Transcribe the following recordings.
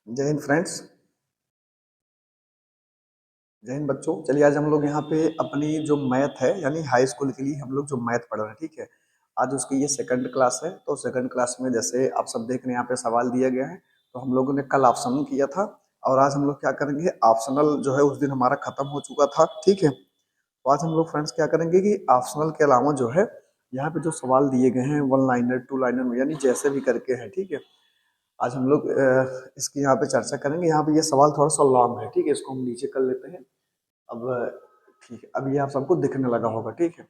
जय हिंद फ्रेंड्स। जय हिंद बच्चों। चलिए आज हम लोग यहाँ पे अपनी जो मैथ है यानी हाई स्कूल के लिए हम लोग जो मैथ पढ़ रहे हैं, ठीक है। आज उसकी ये सेकंड क्लास है। तो सेकंड क्लास में जैसे आप सब देख रहे हैं यहाँ पे सवाल दिया गया है। तो हम लोगों ने कल ऑप्शनल किया था और आज हम लोग क्या करेंगे, ऑप्शनल जो है उस दिन हमारा खत्म हो चुका था, ठीक है। तो आज हम लोग फ्रेंड्स क्या करेंगे कि ऑप्शनल के अलावा जो है यहाँ पे जो सवाल दिए गए हैं वन लाइनर टू लाइनर यानी जैसे भी करके है, ठीक है। आज हम लोग इसकी यहाँ पे चर्चा करेंगे। यहाँ पे ये सवाल थोड़ा सा लॉन्ग है, ठीक है, इसको हम नीचे कर लेते हैं। अब ठीक है, अब ये आप सबको दिखने लगा होगा, ठीक है।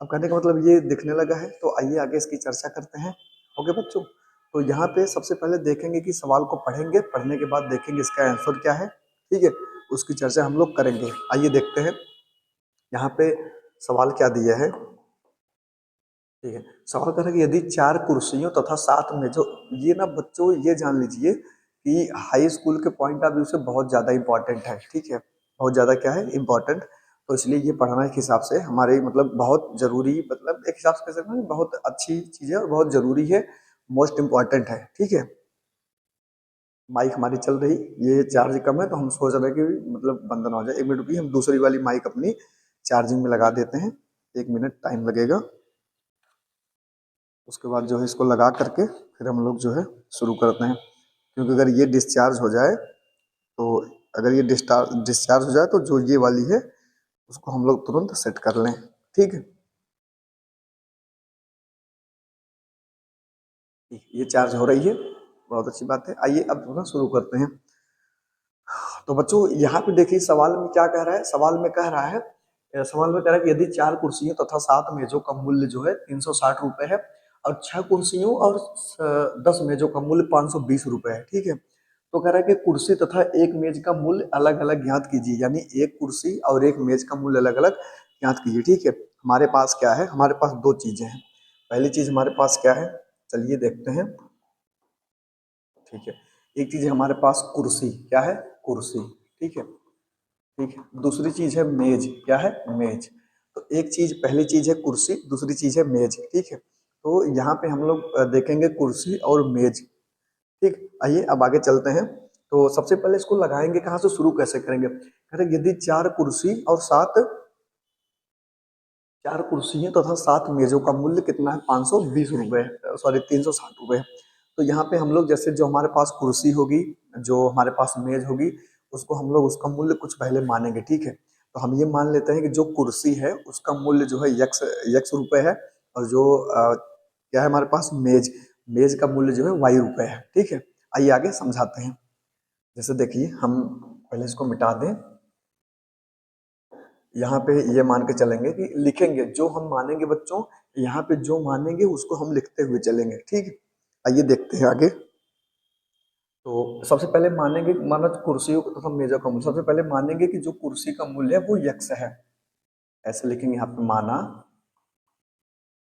अब कहने का मतलब ये दिखने लगा है, तो आइए आगे इसकी चर्चा करते हैं। ओके बच्चों, तो यहाँ पे सबसे पहले देखेंगे कि सवाल को पढ़ेंगे, पढ़ने के बाद देखेंगे इसका आंसर क्या है, ठीक है। उसकी चर्चा हम लोग करेंगे। आइए देखते हैं यहाँ पे सवाल क्या दिया है, ठीक है। सवाल कर रहा है कि यदि 4 कुर्सियों तथा 7 मेजों, ये ना बच्चों ये जान लीजिए कि हाई स्कूल के पॉइंट ऑफ व्यू से बहुत ज़्यादा इंपॉर्टेंट है, ठीक है। बहुत ज़्यादा क्या है, इंपॉर्टेंट। तो इसलिए ये पढ़ना एक हिसाब से हमारे मतलब बहुत ज़रूरी, मतलब एक हिसाब से कह सकते हैं बहुत अच्छी चीज़ है और बहुत ज़रूरी है, मोस्ट इम्पॉर्टेंट है, ठीक है। माइक हमारी चल रही, ये चार्ज कम है तो हम सोच रहे हैं कि मतलब बंद ना हो जाए। 1 मिनट रुकिए, हम दूसरी वाली माइक अपनी चार्जिंग में लगा देते हैं। 1 मिनट टाइम लगेगा। उसके बाद जो है इसको लगा करके फिर हम लोग जो है शुरू करते हैं। क्योंकि अगर ये डिस्चार्ज हो जाए तो अगर ये डिस्चार्ज हो जाए तो जो ये वाली है उसको हम लोग तुरंत सेट कर लें, ठीक है। ये चार्ज हो रही है, बहुत अच्छी बात है। आइए अब थोड़ा शुरू करते हैं। तो बच्चों यहाँ पे देखिए सवाल में क्या कह रहा है। सवाल में कह रहा है, सवाल में कह रहा है कि यदि 4 कुर्सियों तथा 7 मेजों का मूल्य जो है 360 रुपए है और 6 कुर्सियों और 10 मेजों का मूल्य 520 रुपए है, ठीक है। तो कह रहा है कि कुर्सी तथा एक मेज का मूल्य अलग अलग ज्ञात कीजिए, यानी एक कुर्सी और एक मेज का मूल्य अलग अलग ज्ञात कीजिए, ठीक है। हमारे पास क्या है, हमारे पास दो चीजें हैं। पहली चीज हमारे पास क्या है, चलिए देखते हैं, ठीक है। एक चीज है हमारे पास कुर्सी, क्या है, कुर्सी, ठीक है। ठीक है, दूसरी चीज है मेज, क्या है, मेज। तो एक चीज, पहली चीज है कुर्सी, दूसरी चीज है मेज, ठीक है। तो यहाँ पे हम लोग देखेंगे कुर्सी और मेज, ठीक। आइए अब आगे चलते हैं। तो सबसे पहले इसको लगाएंगे कहाँ से, शुरू कैसे करेंगे। कह रहे यदि 4 कुर्सी और 4 कुर्सियों तथा 7 मेजों का मूल्य कितना है, 520 रुपए, सॉरी 360 रुपए है। तो यहाँ पे हम लोग जैसे जो हमारे पास कुर्सी होगी, जो हमारे पास मेज होगी, उसको हम लोग उसका मूल्य कुछ पहले मानेंगे, ठीक है। तो हम ये मान लेते हैं कि जो कुर्सी है उसका मूल्य जो है यक्स यक्स रुपए है, और जो क्या है हमारे पास मेज, मेज का मूल्य जो है वाई रुपए है, ठीक है। आइए आगे समझाते हैं। जैसे देखिए हम पहले इसको मिटा दें। यहाँ पे ये मान के चलेंगे कि लिखेंगे जो हम मानेंगे बच्चों, यहाँ पे जो मानेंगे उसको हम लिखते हुए चलेंगे, ठीक है। आइए देखते हैं आगे। तो सबसे पहले मानेंगे, माना कुर्सियों को तो हम मेजों का मूल्य, सबसे पहले मानेंगे कि जो कुर्सी का मूल्य है वो यक्स है, ऐसे लिखेंगे यहाँ पे, माना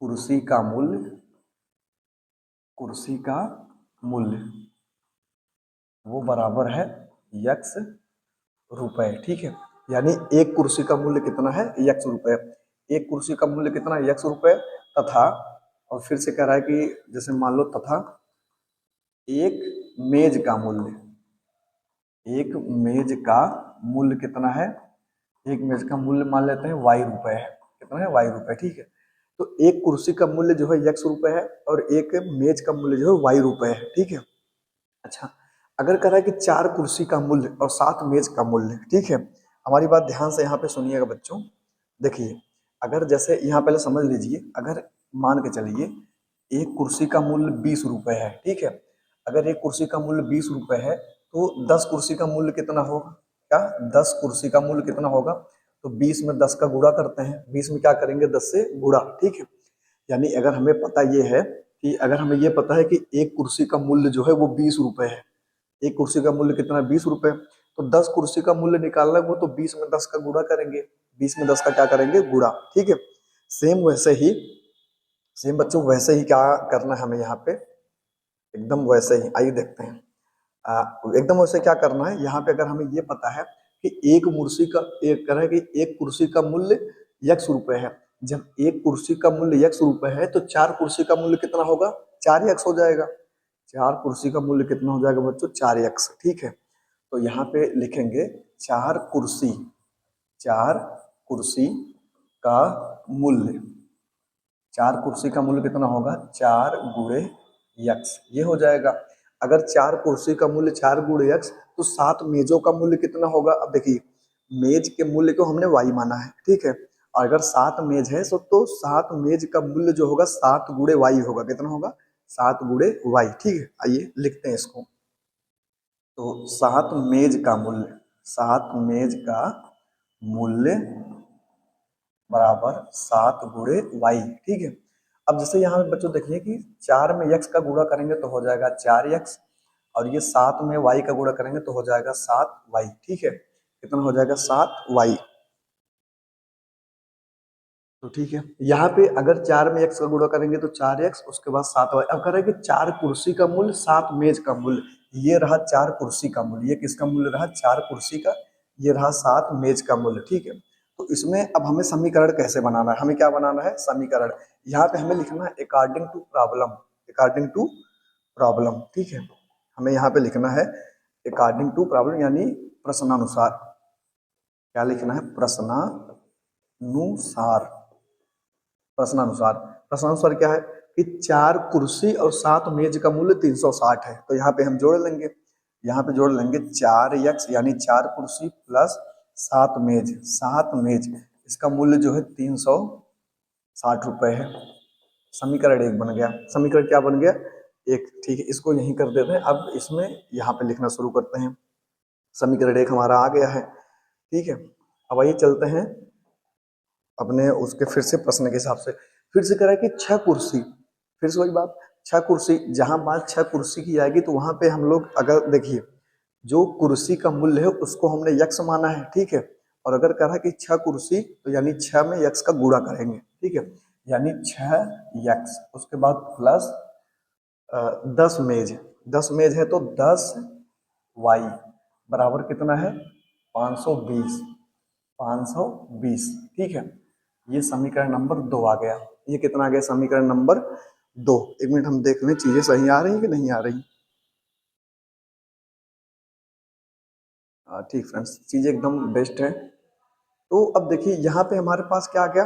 कुर्सी का मूल्य, कुर्सी का मूल्य वो बराबर है यक्स रुपए, ठीक है। यानी एक कुर्सी का मूल्य कितना है, यक्स रुपए। एक कुर्सी का मूल्य कितना है, यक्स रुपए। तथा, और फिर से कह रहा है कि जैसे मान लो तथा एक मेज का मूल्य, एक मेज का मूल्य कितना है, एक मेज का मूल्य मान लेते हैं वाई रुपए है, कितना है, वाई रुपए, ठीक है। तो एक कुर्सी का मूल्य जो है यक्स रुपए है और एक मेज का मूल्य जो है वाई रुपए है, ठीक है। अच्छा, अगर कह रहा है कि 4 कुर्सी का मूल्य और 7 मेज का मूल्य, ठीक है। हमारी बात ध्यान से यहाँ पे सुनिएगा बच्चों। देखिए, अगर जैसे यहाँ पहले समझ लीजिए, अगर मान के चलिए एक कुर्सी का मूल्य 20 रुपए है, ठीक है। अगर एक कुर्सी का मूल्य 20 रुपए है तो 10 कुर्सी का मूल्य कितना होगा, क्या, 10 कुर्सी का मूल्य कितना होगा। तो 20 में 10 का गुणा करते हैं, 20 में क्या करेंगे, 10 से गुणा, ठीक है। यानी अगर हमें पता ये है कि अगर हमें ये पता है कि एक कुर्सी का मूल्य जो है वो 20 रुपए है, एक कुर्सी का मूल्य कितना है, 20 रुपए, तो 10 कुर्सी का मूल्य निकालना है वो तो 20 में 10 का गुणा करेंगे, 20 में 10 का क्या करेंगे, गुणा, ठीक है। सेम वैसे ही, सेम बच्चों वैसे ही क्या करना है हमें यहाँ पे, एकदम वैसे ही, आइए देखते हैं। एकदम वैसे क्या करना है यहाँ पे, अगर हमें ये पता है कि एक कुर्सी का, एक कह रहा है कि एक कुर्सी का मूल्य यक्स रुपए है, जब एक कुर्सी का मूल्य यक्स रुपए है तो 4 कुर्सी का मूल्य कितना होगा, 4 यक्स हो जाएगा। 4 कुर्सी का मूल्य कितना हो जाएगा बच्चों, 4x। ठीक है, तो यहाँ पे लिखेंगे 4 कुर्सी, 4 कुर्सी का मूल्य, 4 कुर्सी का मूल्य कितना होगा, 4 गुणे यक्स, ये हो जाएगा। अगर 4 कुर्सी का मूल्य 4 गुणे यक्स, तो 7 मेजों का मूल्य कितना होगा। अब देखिए, मेज के मूल्य को हमने वाई माना है, ठीक है, और अगर 7 मेज है तो 7 मेज का मूल्य जो होगा 7 गुणे वाई होगा। कितना होगा, 7 गुणे वाई। ठीक है, आइए लिखते हैं इसको। तो 7 मेज का मूल्य, 7 मेज का मूल्य बराबर 7 गुणे वाई। ठीक है, अब जैसे यहाँ पे बच्चों देखिए कि 4 में यक्स का गुणा करेंगे तो हो जाएगा 4x, और ये 7 में y का गुणा करेंगे तो हो जाएगा 7y। ठीक है, कितना हो जाएगा, 7y। तो ठीक है, यहाँ पे अगर 4 में x का गुणा करेंगे तो 4x, उसके बाद 7y। अब कह रहे हैं कि 4 कुर्सी का मूल्य 7 मेज का मूल्य, ये रहा 4 कुर्सी का मूल्य, ये किसका मूल्य रहा, 4 कुर्सी का, ये रहा 7 मेज का मूल्य। ठीक है, तो इसमें अब हमें समीकरण कैसे बनाना है, हमें क्या बनाना है, समीकरण। यहाँ पे हमें लिखना है according to problem, according to problem. ठीक है, हमें यहाँ पे लिखना है अकॉर्डिंग टू प्रॉब्लम, यानी प्रश्नानुसार। क्या लिखना है, प्रश्नानुसार। प्रश्नानुसार, प्रश्नानुसार क्या है कि 4 कुर्सी और 7 मेज का मूल्य 360 है, तो यहाँ पे हम जोड़ लेंगे, यहाँ पे जोड़ लेंगे 4x, यानी 4 कुर्सी प्लस 7 मेज, 7 मेज, इसका मूल्य जो है 360 रुपए है। समीकरण 1 बन गया। समीकरण क्या बन गया, 1। ठीक है, इसको यहीं कर देते हैं। अब इसमें यहाँ पे लिखना शुरू करते हैं। समीकरण 1 हमारा आ गया है। ठीक है, अब आइए चलते हैं अपने उसके फिर से प्रश्न के हिसाब से। फिर से कह रहा है कि 6 कुर्सी, फिर से वही बात, 6 कुर्सी, जहां बात 6 कुर्सी की आएगी तो वहां पे हम लोग अगर देखिए, जो कुर्सी का मूल्य है उसको हमने यक्स माना है। ठीक है, और अगर कह रहा है कि 6 कुर्सी, तो यानी 6 में यक्स का गुणा करेंगे। ठीक है, यानी 6x, उसके बाद प्लस 10 मेज, 10 मेज है तो 10y बराबर कितना है, 520, 520। ठीक है, ये समीकरण नंबर 2 आ गया। ये कितना आ गया, समीकरण नंबर 2। एक मिनट हम देख लें चीजें सही आ रही कि नहीं आ रही। ठीक फ्रेंड्स, चीजें एकदम बेस्ट है। तो अब देखिए यहाँ पे हमारे पास क्या आ गया,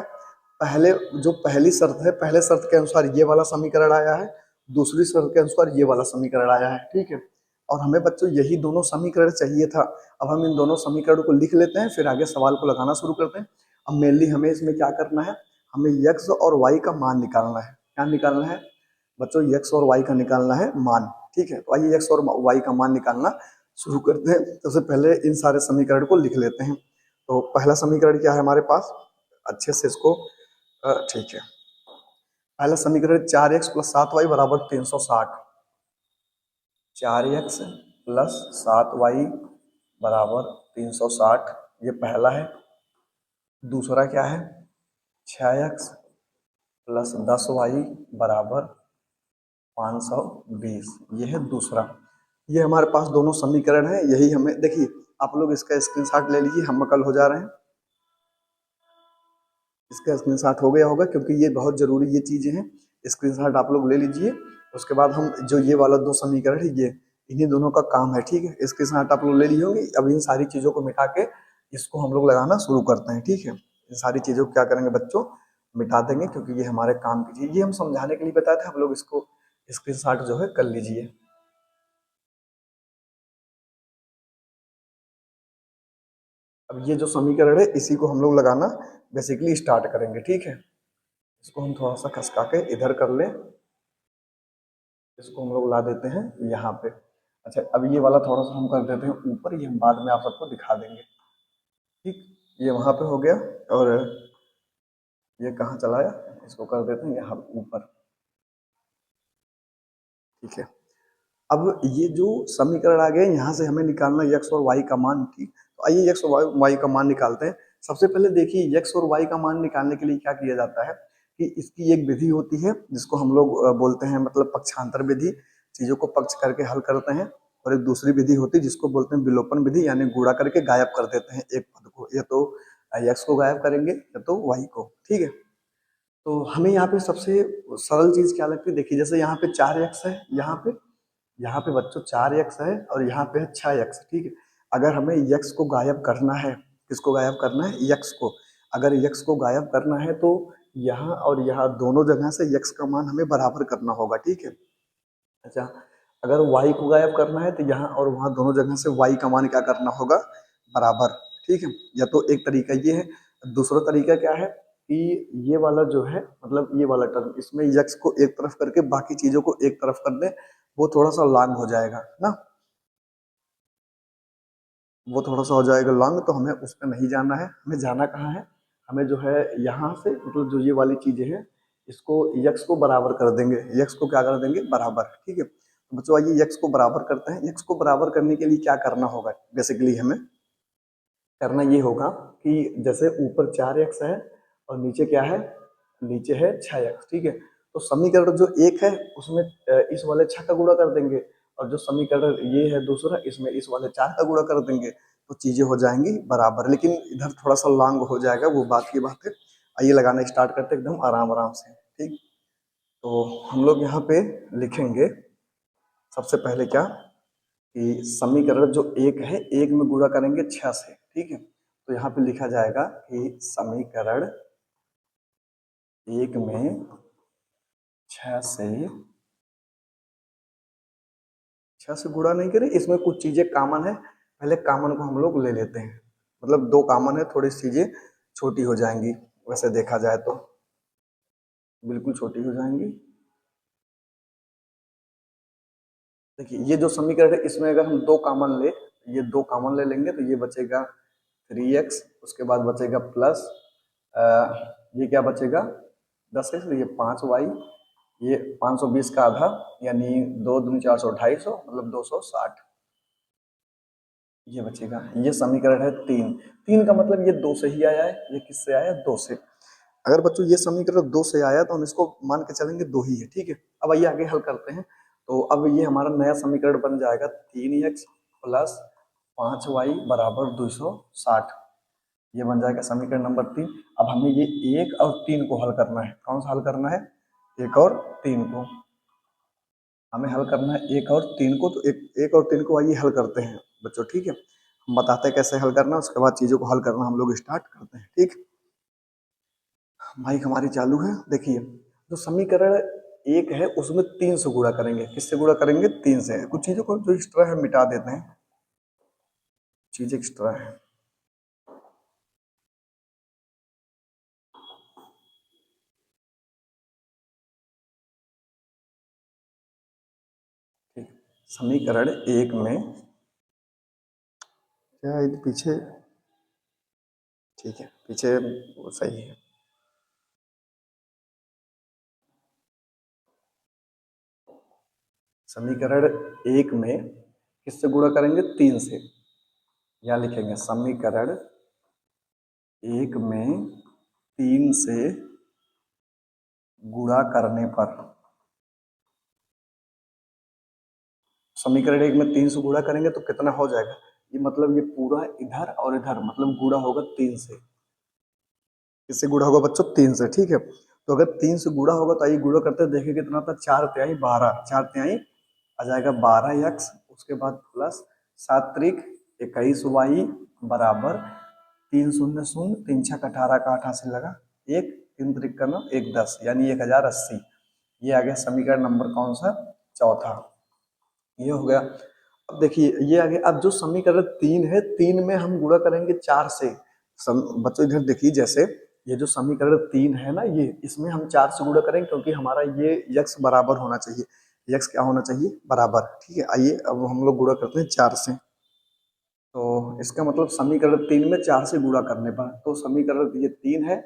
पहले जो पहली शर्त है, पहले शर्त के अनुसार ये वाला समीकरण आया है, दूसरी शर्त के अनुसार ये वाला समीकरण आया है। ठीक है, और हमें बच्चों यही दोनों समीकरण चाहिए था। अब हम इन दोनों समीकरणों को लिख लेते हैं, फिर आगे सवाल को लगाना शुरू करते हैं। अब मेनली हमें इसमें क्या करना है, हमें यक्स और वाई का मान निकालना है। क्या निकालना है बच्चों, यक्स और वाई का निकालना है मान। ठीक है, तो आइए यक्स और वाई का मान निकालना शुरू करते हैं। सबसे पहले इन सारे समीकरण को लिख लेते हैं। तो पहला समीकरण क्या है हमारे पास, अच्छे से इसको, ठीक है, पहला समीकरण 4x प्लस 7y बराबर 360, 4x प्लस 7y बराबर 360, ये पहला है। दूसरा क्या है, 6x प्लस 10y बराबर 520, ये है दूसरा। ये हमारे पास दोनों समीकरण है, यही हमें देखिए, आप लोग इसका स्क्रीनशॉट ले लीजिए, हम कल हो जा रहे हैं। इसका स्क्रीनशॉट हो गया होगा, क्योंकि ये बहुत जरूरी ये चीजें हैं, स्क्रीनशॉट आप लोग ले लीजिए। उसके बाद हम जो ये वाला 2 समीकरण है, ये इन्हीं दोनों का काम है। ठीक है, स्क्रीनशॉट आप लोग ले लिए होंगे। अब इन सारी चीजों को मिटा के इसको हम लोग लगाना शुरू करते हैं। ठीक है, इन सारी चीजों को क्या करेंगे बच्चों, मिटा देंगे, क्योंकि ये हमारे काम की चीज, ये हम समझाने के लिए बताए थे। हम लोग इसको स्क्रीनशॉट जो है कर लीजिए। अब ये जो समीकरण है इसी को हम लोग लगाना बेसिकली स्टार्ट करेंगे। ठीक है, इसको हम थोड़ा सा खसका के इधर कर लें, इसको हम लोग ला देते हैं यहाँ पे। अच्छा, अब ये वाला थोड़ा सा हम कर देते हैं ऊपर, ये हम बाद में आप सबको दिखा देंगे। ठीक, ये वहां पे हो गया, और ये कहाँ चलाया, इसको कर देते हैं यहाँ ऊपर। ठीक है, अब ये जो समीकरण आ गए, यहाँ से हमें निकालना यक्स और वाई का मान। ठीक, तो आइए यक्स और वाई का मान निकालते हैं। सबसे पहले देखिए, यक्स और वाई का मान निकालने के लिए क्या किया जाता है कि इसकी एक विधि होती है जिसको हम लोग बोलते हैं मतलब पक्षांतर विधि, चीजों को पक्ष करके हल करते हैं। और एक दूसरी विधि होती है जिसको बोलते हैं विलोपन विधि, यानी गुणा करके गायब कर देते हैं एक पद को, या तो यक्स को गायब करेंगे या तो वाई को। ठीक है, तो हमें यहाँ पे सबसे सरल चीज क्या लगती है, देखिए जैसे यहाँ पे 4x है, यहाँ पे यहाँ पे बच्चों 4x है और यहाँ पे है 6x, ठीक है। अगर हमें x को गायब करना है, किसको गायब करना है, x को। अगर x को गायब करना है तो यहाँ और यहाँ दोनों जगह से x का मान हमें बराबर करना होगा, ठीक है। अच्छा, अगर y को गायब करना है तो यहाँ और वहाँ दोनों जगह से y का मान क्या करना होगा, बराबर, ठीक है। या तो एक तरीका ये है, दूसरा तरीका क्या है कि ये वाला जो है, मतलब ये वाला टर्म, इसमें x को एक तरफ करके बाकी चीजों को एक तरफ कर दे, वो थोड़ा सा लॉन्ग हो जाएगा ना, वो थोड़ा सा हो जाएगा लॉन्ग, तो हमें उस पर नहीं जाना है। हमें जाना कहाँ है, हमें जो है यहाँ से, मतलब जो ये वाली चीजें हैं, इसको x को बराबर कर देंगे, x को क्या कर देंगे, बराबर, ठीक है। तो बच्चों आइए x को बराबर करते हैं। x को बराबर करने के लिए क्या करना होगा, बेसिकली हमें करना ये होगा कि जैसे ऊपर 4x है और नीचे क्या है, नीचे है 6x, ठीक है। तो समीकरण जो एक है उसमें इस वाले 6 का गुणा कर देंगे, और जो समीकरण ये है दूसरा, इसमें इस वाले 4 का गुणा कर देंगे, तो चीजें हो जाएंगी बराबर। लेकिन इधर थोड़ा सा लॉन्ग हो जाएगा, वो बात की बात है। आइए लगाना स्टार्ट करते हैं एकदम आराम आराम से, ठीक। तो हम लोग यहाँ पे लिखेंगे सबसे पहले क्या, कि समीकरण जो एक है, एक में गुणा करेंगे 6 से, ठीक है। तो यहाँ पे लिखा जाएगा कि समीकरण एक में 6 से, 6 से गुणा नहीं करें, इसमें कुछ चीजें कॉमन है, पहले कॉमन को हम लोग ले लेते हैं। मतलब दो कॉमन है, थोड़ी चीजें छोटी हो जाएंगी, वैसे देखा जाए तो बिल्कुल छोटी हो जाएंगी। देखिए ये जो समीकरण है, इसमें अगर हम दो कॉमन ले, ये दो कॉमन ले लेंगे, तो ये बचेगा 3x, उसके बाद बचेगा प्लस ये क्या बचेगा 10x, ये 5y, ये 520 का आधा, यानी 2 दूनी 400, 250, मतलब 260, ये बचेगा। ये समीकरण है तीन। तीन का मतलब ये दो से ही आया है, ये किससे आया है, दो से। अगर बच्चों ये समीकरण दो से आया तो हम इसको मान के चलेंगे दो ही है, ठीक है। अब आइए आगे हल करते हैं। तो अब ये हमारा नया समीकरण बन जाएगा 3x प्लस 5y बराबर 260, ये बन जाएगा समीकरण नंबर 3। अब हमें ये एक और तीन को हल करना है। कौन सा हल करना है, एक और तीन को हमें हल करना है, एक और तीन को। तो एक और तीन को आइए हल करते हैं बच्चों, ठीक है। हम बताते हैं कैसे हल करना, उसके बाद चीजों को हल करना हम लोग स्टार्ट करते हैं, ठीक। माइक हमारी चालू है। देखिए जो समीकरण एक है उसमें तीन से गुणा करेंगे, किससे गुणा करेंगे, तीन से। कुछ चीजों को जो एक्स्ट्रा है मिटा देते हैं, चीज एक्स्ट्रा है, ठीक। समीकरण एक में क्या है, पीछे, ठीक है पीछे वो सही है। समीकरण एक में किससे गुणा करेंगे, तीन से। या लिखेंगे समीकरण एक में तीन से गुणा करने पर, समीकरण एक में तीन से गुणा करेंगे तो कितना हो जाएगा, ये मतलब ये पूरा इधर और इधर, मतलब गुणा होगा तीन से। किससे गुणा होगा बच्चों, तीन से, ठीक है। तो अगर तीन से गुणा होगा तो आइए गुणा करते देखिए कितना था, 4 तिहाई 12, 4 तिहाई आ जाएगा 12x, उसके बाद प्लस 7 त्रिक 21y बराबर 3 0 0, 3 6 18 का 88 लगा, एक 3 त्रिक का 9, 1 10, यानी 1080। ये आ गया समीकरण नंबर कौन सा, चौथा, ये हो गया। अब देखिए ये आ गया। अब जो समीकरण तीन है, तीन में हम गुणा करेंगे चार से। बच्चों इधर देखिए, जैसे ये जो समीकरण तीन है ना, ये इसमें हम चार से गुणा करेंगे, क्योंकि हमारा ये यक्स बराबर होना चाहिए, यक्स क्या होना चाहिए, बराबर, ठीक है। आइए अब हम लोग गुणा करते हैं चार से। तो इसका मतलब समीकरण तीन में चार से गुणा करने पर, तो समीकरण ये तीन है,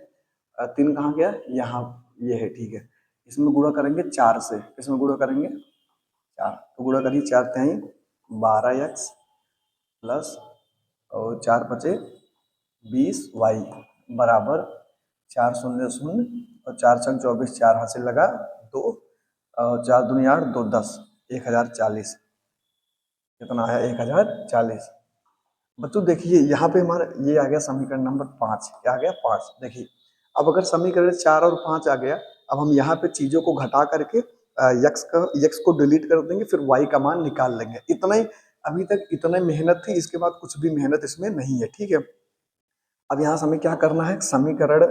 तीन कहाँ गया, यहाँ, ये है, ठीक है। इसमें गुणा करेंगे चार से, इसमें गुणा करेंगे चार, तो गुणा करिए, 4 तिहाई 12x प्लस और 4 × 5 = 20y बराबर 4 0 0 और 4 × 6 = 24, 4 हासिल लगा, 2 और 4 दूनी 8, 2 10, 1040, कितना आया, 1040। बच्चों देखिए यहाँ पे हमारा ये आ गया समीकरण नंबर 5, क्या आ गया, 5। देखिए अब अगर समीकरण 4 और 5 आ गया, अब हम यहाँ पे चीजों को घटा करके यक्स को डिलीट कर देंगे, फिर वाई का मान निकाल लेंगे। इतना ही अभी तक, इतना मेहनत थी, इसके बाद कुछ भी मेहनत इसमें नहीं है, ठीक है। अब यहाँ से हमें क्या करना है, समीकरण,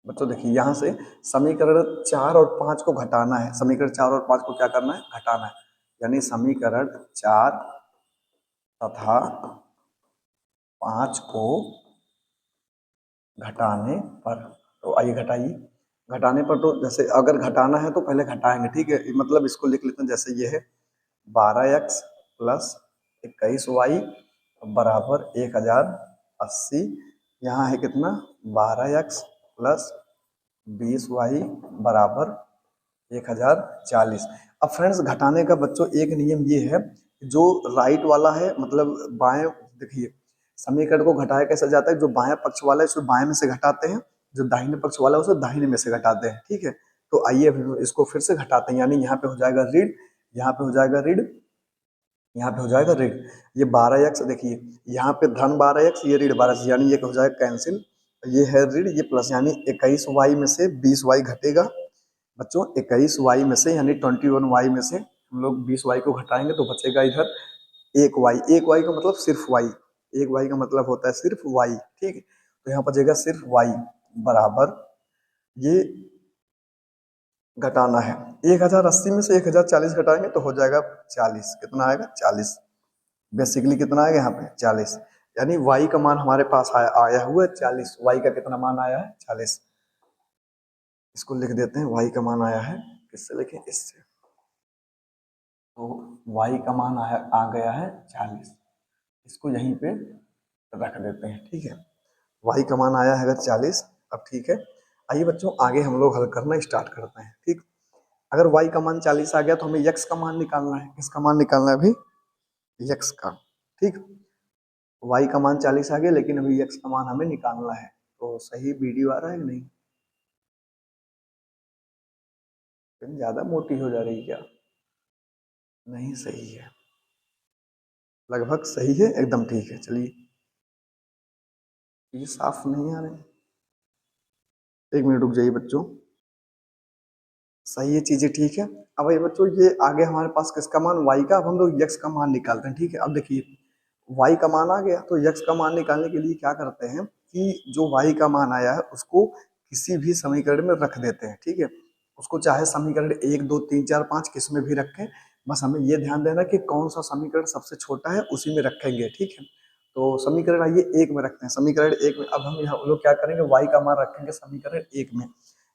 बच्चों देखिए यहाँ से समीकरण 4 और 5 को घटाना है। समीकरण 4 और 5 को क्या करना है, घटाना है। यानी समीकरण 4 तथा 5 को घटाने पर, तो आइए घटाइए। घटाने पर तो जैसे अगर घटाना है तो पहले घटाएंगे, ठीक है। मतलब इसको लिख लेते हैं, जैसे ये है 12x प्लस 21y बराबर 1080। यहाँ है कितना, 12x प्लस 20y बराबर 1040। अब फ्रेंड्स घटाने का बच्चों एक नियम ये है, जो राइट वाला है मतलब बाएं, देखिए समीकरण को घटाया कैसे जाता है, जो बाएं पक्ष वाला है उसे बाएं में से घटाते हैं, जो दाहिने पक्ष वाला है उसे दाहिने में से घटाते हैं, ठीक है। तो आइए इसको फिर से घटाते हैं। यानी यहाँ पे हो जाएगा ऋण, यहाँ पे हो जाएगा ऋण, यहाँ पे हो जाएगा ऋण। ये 12x, देखिए यहाँ पे धन 12x, ये ऋण 12x, यानी ये हो जाएगा कैंसिल। ये है ऋण, ये प्लस, यानी 21y में से 20y घटेगा बच्चों। 21y में से यानी 21y में से हम लोग 20y को घटाएंगे तो बचेगा इधर 1y। 1y का मतलब सिर्फ y, 1y का मतलब होता है सिर्फ y, ठीक है। तो यहाँ बचेगा सिर्फ y बराबर, ये घटाना है 1080 में से 1040 घटाएंगे तो हो जाएगा 40। कितना आएगा, 40। बेसिकली कितना आएगा यहाँ पे, 40। यानी y का मान हमारे पास आया हुआ है 40। y का कितना मान आया है, 40। इसको लिख देते हैं, y का मान आया है, किससे लिखें, इससे। तो y का मान आ गया है 40। इसको यहीं पे रख देते हैं, ठीक है। y का मान आया है अगर 40। अब ठीक है, आइए बच्चों आगे हम लोग हल करना स्टार्ट करते हैं, ठीक। अगर y का मान 40 आ गया तो हमें x का मान निकालना है। किसका मान निकालना है अभी, x का, ठीक। y का मान 40 आ गया, लेकिन अभी x का मान हमें निकालना है। तो सही वीडियो आ रहा है कि नहीं, ज्यादा मोटी हो जा रही क्या, नहीं सही है, लगभग सही है, एकदम ठीक है। चलिए, ये साफ नहीं आ रहे, एक मिनट रुक जाइए बच्चों। सही है, चीजें ठीक है। अब ये बच्चों ये आगे हमारे पास किसका मान, y का। अब हम लोग x का मान निकालते हैं, ठीक है। अब देखिए y का मान आ गया, तो x का मान निकालने के लिए क्या करते हैं कि जो y का मान आया है उसको किसी भी समीकरण में रख देते हैं, ठीक है। उसको चाहे समीकरण 1 2 3 4 5 किस में भी रखें, बस हमें ये ध्यान देना कि कौन सा समीकरण सबसे छोटा है उसी में रखेंगे, ठीक है। तो समीकरण आइए 1 में रखते हैं, समीकरण 1 में। अब हम यहाँ लोग क्या करेंगे, y का मान रखेंगे समीकरण 1 में,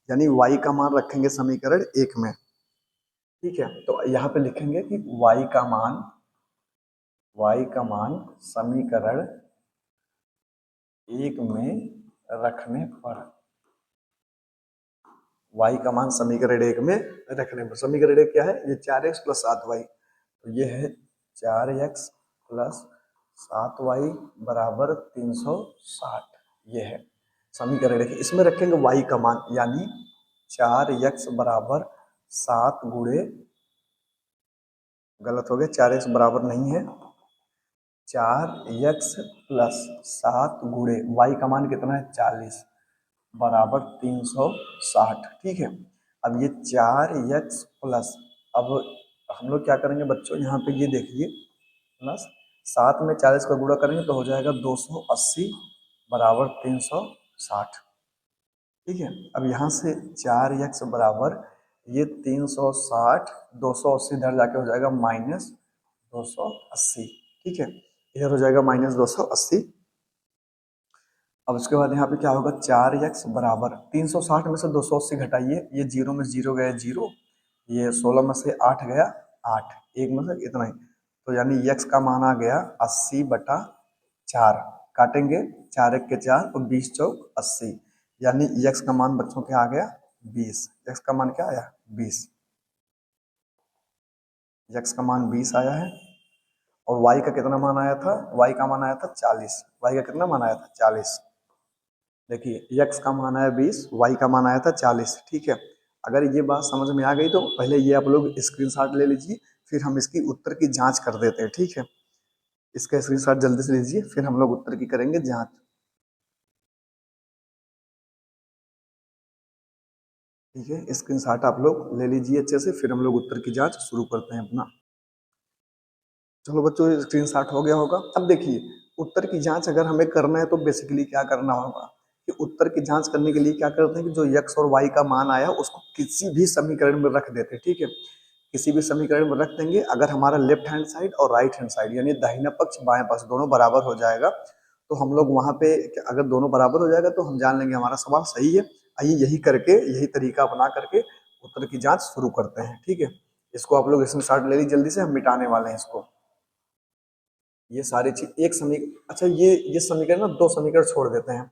यानी y का मान रखेंगे समीकरण 1 में, ठीक है। तो यहाँ पे लिखेंगे कि y का मान समीकरण 1 में रखने पर, y का मान समीकरण 1 में रखने पर, समीकरण 1 क्या है, ये 4x प्लस 7y, तो ये है 4x प्लस 7y बराबर 360। ये है समीकरण 1, इसमें रखेंगे y का मान, यानी 4x बराबर 7 गुणे, गलत हो गया, 4x बराबर नहीं है, 4x प्लस 7 गुणे y का मान कितना है, 40 बराबर 360, ठीक है। अब ये 4x प्लस, अब हम लोग क्या करेंगे बच्चों, यहाँ पे ये देखिए प्लस 7 में 40 का गुणा करेंगे तो हो जाएगा 280 बराबर 360, ठीक है। अब यहाँ से 4x बराबर ये 360, 280 इधर जाके हो जाएगा माइनस 280, ठीक है। इधर हो जाएगा माइनस 280। अब उसके बाद यहाँ पे क्या होगा, 4x बराबर 360 में से 280 घटाइए, ये जीरो में जीरो गया जीरो, ये 16 में से 8 गया 8, एक में से इतना ही, तो यानी x का मान आ गया 80/4। काटेंगे 4 1 के 4 और 20 चौक 80, यानी x का मान बच्चों क्या आ गया, 20। x का मान क्या आया, 20। x का मान 20 आया है। और y का कितना मान आया था, y का मान आया था 40। y का कितना मान आया था, 40। देखिए x का मान आया 20, y का मान आया था 40, ठीक है। अगर ये बात समझ में आ गई तो पहले ये आप लोग स्क्रीनशॉट ले लीजिए, फिर हम इसकी उत्तर की जांच कर देते हैं, ठीक है। इसका स्क्रीनशॉट जल्दी से लीजिए, फिर हम लोग उत्तर की करेंगे जांच। ठीक है, स्क्रीनशॉट आप लोग ले लीजिए अच्छे से, फिर हम लोग उत्तर की जांच शुरू करते हैं अपना। चलो बच्चों, स्क्रीनशॉट हो गया होगा। अब देखिए, उत्तर की जांच अगर हमें करना है तो बेसिकली क्या करना होगा कि उत्तर की जांच करने के लिए क्या करते हैं कि जो x और y का मान आया उसको किसी भी समीकरण में रख देते हैं। ठीक है, किसी भी समीकरण में रख देंगे। अगर हमारा लेफ्ट हैंड साइड और राइट हैंड साइड यानी दाहिना पक्ष बाएं पक्ष दोनों बराबर हो जाएगा तो हम लोग वहां पे, अगर दोनों बराबर हो जाएगा तो हम जान लेंगे हमारा सवाल सही है। आइए यही करके, यही तरीका अपना करके उत्तर की जांच शुरू करते हैं। ठीक है, इसको आप लोग इसमें शॉर्ट ले लीजिए, जल्दी से हम मिटाने वाले हैं इसको। ये सारी चीज एक समीकरण, अच्छा ये समीकरण ना दो समीकरण छोड़ देते हैं,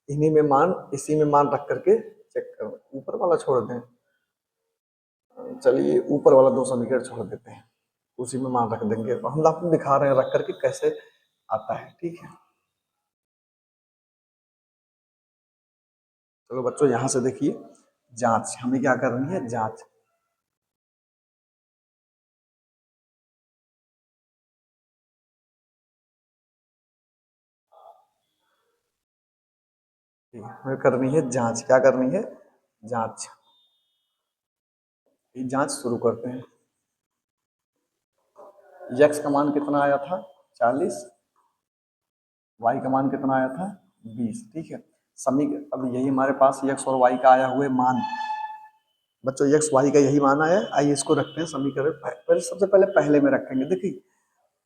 इन्हीं में मान, इसी में मान रख करके चेक करो। ऊपर वाला छोड़ दें, चलिए ऊपर वाला दो समीकरण छोड़ देते हैं, उसी में मान रख देंगे। हम आपको दिखा रहे हैं रख करके कैसे आता है। ठीक है, चलो बच्चों यहां से देखिए, जांच हमें क्या करनी है, जांच। ठीक है, हमें करनी है जांच, क्या करनी है, जांच। ये जांच शुरू करते हैं। यक्स का मान कितना आया था, 40। वाई का मान कितना आया था, 20। ठीक है, समी अब यही हमारे पास यक्स और वाई का आया हुए मान। बच्चों यक्स वाई का यही मान आया, आइए इसको रखते हैं समीकरण। पहले सबसे पहले पहले में रखेंगे। देखिए,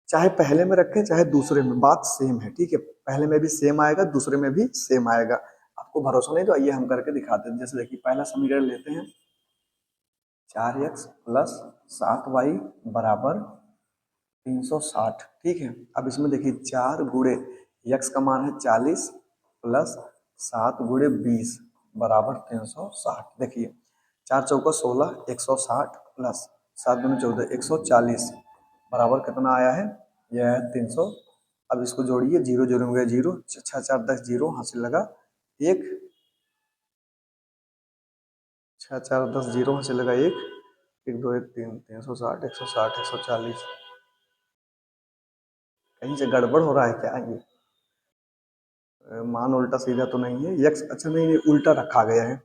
चाहे पहले में रखें चाहे दूसरे में, बात सेम है। ठीक है, पहले में भी सेम आएगा, दूसरे में भी सेम आएगा। आपको भरोसा नहीं तो आइए हम करके दिखाते हैं। जैसे देखिए, पहला समीकरण लेते हैं, 4x प्लस 7y बराबर 360। ठीक है, अब इसमें देखिए 4 गुणे यक्स का मान है 40 प्लस 7 गुणे 20 बराबर 360। देखिए, 4 चौका 16, 160 प्लस 7 दूनी 14, 140 बराबर कितना आया है, यह है 300। अब इसको जोड़िए, जीरो जीरो में गए जीरो, 6 4 10 जीरो, हासिल लगा एक, 6 4 10 जीरो, हासिल लगा एक, 1 2 1 3, 360, 160, 140। कहीं से गड़बड़ हो रहा है क्या ये, मान उल्टा सीधा तो नहीं है, यक्स, अच्छा नहीं नहीं उल्टा रखा गया है,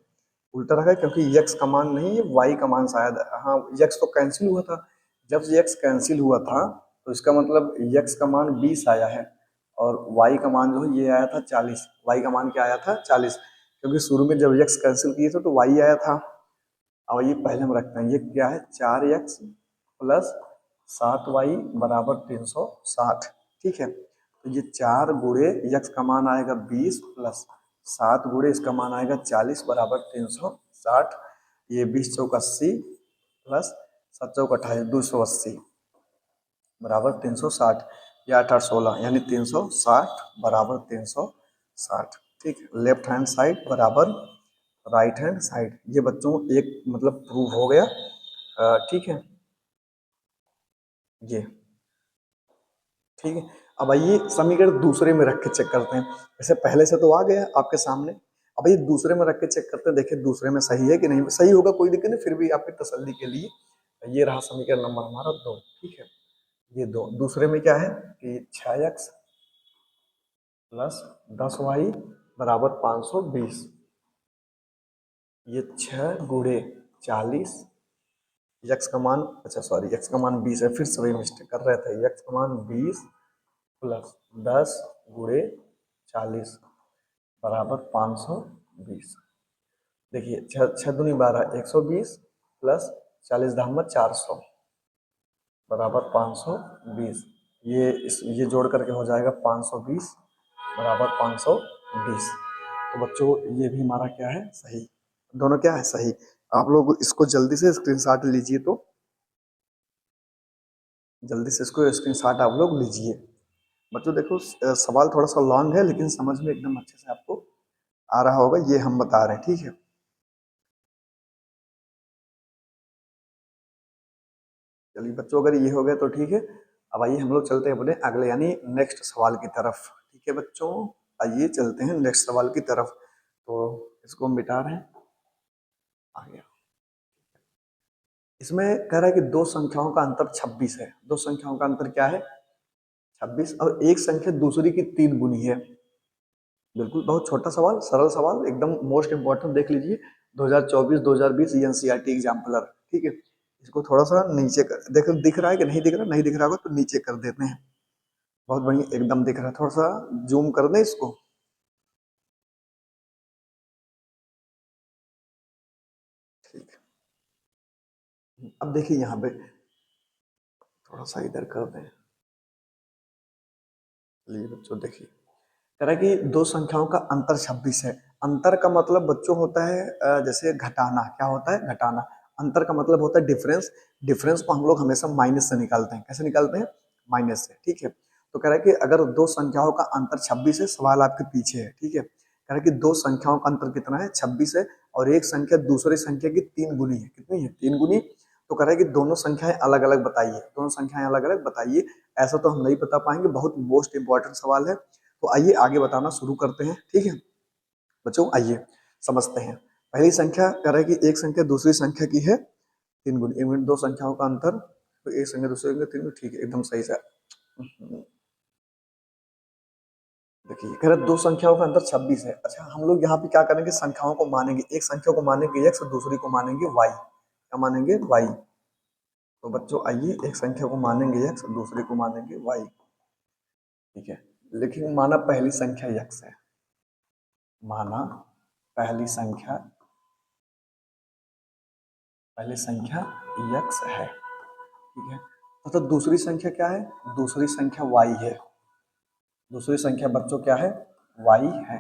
उल्टा रखा है क्योंकि यक्स का मान नहीं है, वाई का मान शायद। हाँ, यक्स तो कैंसिल हुआ था। जब यक्स कैंसिल हुआ था तो इसका मतलब यक्स का मान 20 आया है और वाई का मान जो है ये आया था 40। वाई का मान क्या आया था, 40, क्योंकि शुरू में जब यक्स कैंसिल किए थे तो वाई आया था। अब ये पहले हम रखते हैं, ये क्या है, 4x प्लस 7y बराबर 360। ठीक है, तो ये 4 गुणे यक्स का मान आएगा 20 प्लस 7 गुणे इसका मान आएगा 40 बराबर 360। ये 20 चौक 80 प्लस 7 चौक 28, 280 बराबर 360। या 8 8 16 यानी 360 बराबर 360। ठीक है, लेफ्ट हैंड साइड बराबर राइट हैंड साइड, ये बच्चों एक मतलब प्रूव हो गया। ठीक है, ये ठीक है। अब आइए समीकरण दूसरे में रख के चेक करते हैं। वैसे पहले से तो आ गया आपके सामने, अब ये दूसरे में रख के चेक करते हैं, देखिए दूसरे में सही है कि नहीं। सही होगा कोई दिक्कत नहीं, फिर भी आपकी तसल्ली के लिए ये रहा समीकरण नंबर हमारा 2। ठीक है, ये दो, दूसरे में क्या है कि 6x प्लस 10y बराबर 520। ये 6 गुणे 40, यक्स का मान, अच्छा सॉरी, यक्स का मान 20 है, फिर से वही मिस्टेक कर रहे थे। यक्स का मान 20 प्लस 10 गुणे 40 बराबर 520। देखिए, 6 6 दूनी 12, 120 प्लस 40 धामा 400 बराबर 520। ये जोड़ करके हो जाएगा 520 बराबर 520। तो बच्चों ये भी हमारा क्या है, सही। दोनों क्या है, सही। आप लोग इसको जल्दी से स्क्रीनशॉट लीजिए, तो जल्दी से इसको स्क्रीनशॉट आप लोग लीजिए। बच्चों देखो, सवाल थोड़ा सा लॉन्ग है लेकिन समझ में एकदम अच्छे से आपको आ रहा होगा, ये हम बता रहे हैं। ठीक है, चलिए बच्चों, अगर ये हो गया तो ठीक है। अब आइए हम लोग चलते हैं अपने अगले यानी नेक्स्ट सवाल की तरफ। ठीक है बच्चों, आइए चलते हैं नेक्स्ट सवाल की तरफ। तो इसको हम मिटा रहे हैं, आ गया। इसमें कह रहा है कि दो संख्याओं का अंतर 26 है। दो संख्याओं का अंतर क्या है, 26, और एक संख्या दूसरी की 3 गुनी है। बिल्कुल बहुत छोटा सवाल, सरल सवाल, एकदम मोस्ट इंपॉर्टेंट, देख लीजिए। 2024 2020 एनसीईआरटी एग्जाम्पलर, ठीक है। इसको थोड़ा सा नीचे कर देखो, दिख रहा है कि नहीं दिख रहा, नहीं दिख रहा होगा तो नीचे कर देते हैं। बहुत बढ़िया, एकदम दिख रहा है, थोड़ा सा जूम कर दें इसको। ठीक है, अब देखिए यहाँ पे थोड़ा सा इधर कर दें। चलिए बच्चों देखिए, कह रहा है कि दो संख्याओं का अंतर 26 है। अंतर का मतलब बच्चों होता है जैसे घटाना, क्या होता है घटाना। अंतर का मतलब होता है डिफरेंस। डिफरेंस को हम लोग हमेशा माइनस से निकालते हैं। कैसे निकालते हैं? माइनस से, ठीक है। तो कह रहा है कि अगर दो संख्याओं का अंतर 26 है, सवाल आपके पीछे है, ठीक है। कह रहा है कि दो संख्याओं का अंतर कितना है? 26 है, और एक संख्या दूसरी संख्या की 3 गुनी है। कितनी है? 3 गुनी। तो कह रहा है कि दोनों संख्याएं अलग अलग बताइए, दोनों संख्याएं अलग अलग बताइए। ऐसा तो हम नहीं बता पाएंगे, बहुत मोस्ट इंपॉर्टेंट सवाल है। तो आइए आगे बताना शुरू करते हैं, ठीक है बच्चों। आइए समझते हैं। पहली संख्या कह रहा है कि एक संख्या दूसरी संख्या की है 3 गुनी। एक मिनट, दो संख्याओं का अंतर, तो एक संख्या दूसरी संख्या 3 गुनी, ठीक है, एकदम सही से। देखिए कह रहे दो संख्याओं का अंतर 26 है। अच्छा, हम लोग यहाँ पे क्या करेंगे? संख्याओं को मानेंगे, एक संख्या को मानेंगे x और दूसरी को मानेंगे y। क्या मानेंगे? y। तो बच्चों आइए, एक संख्या को मानेंगे x और दूसरे को मानेंगे y, ठीक है। लेकिन माना पहली संख्या x है, माना पहली संख्या x है, ठीक है। तो दूसरी संख्या क्या है? दूसरी संख्या y है। दूसरी संख्या बच्चों क्या है? y है।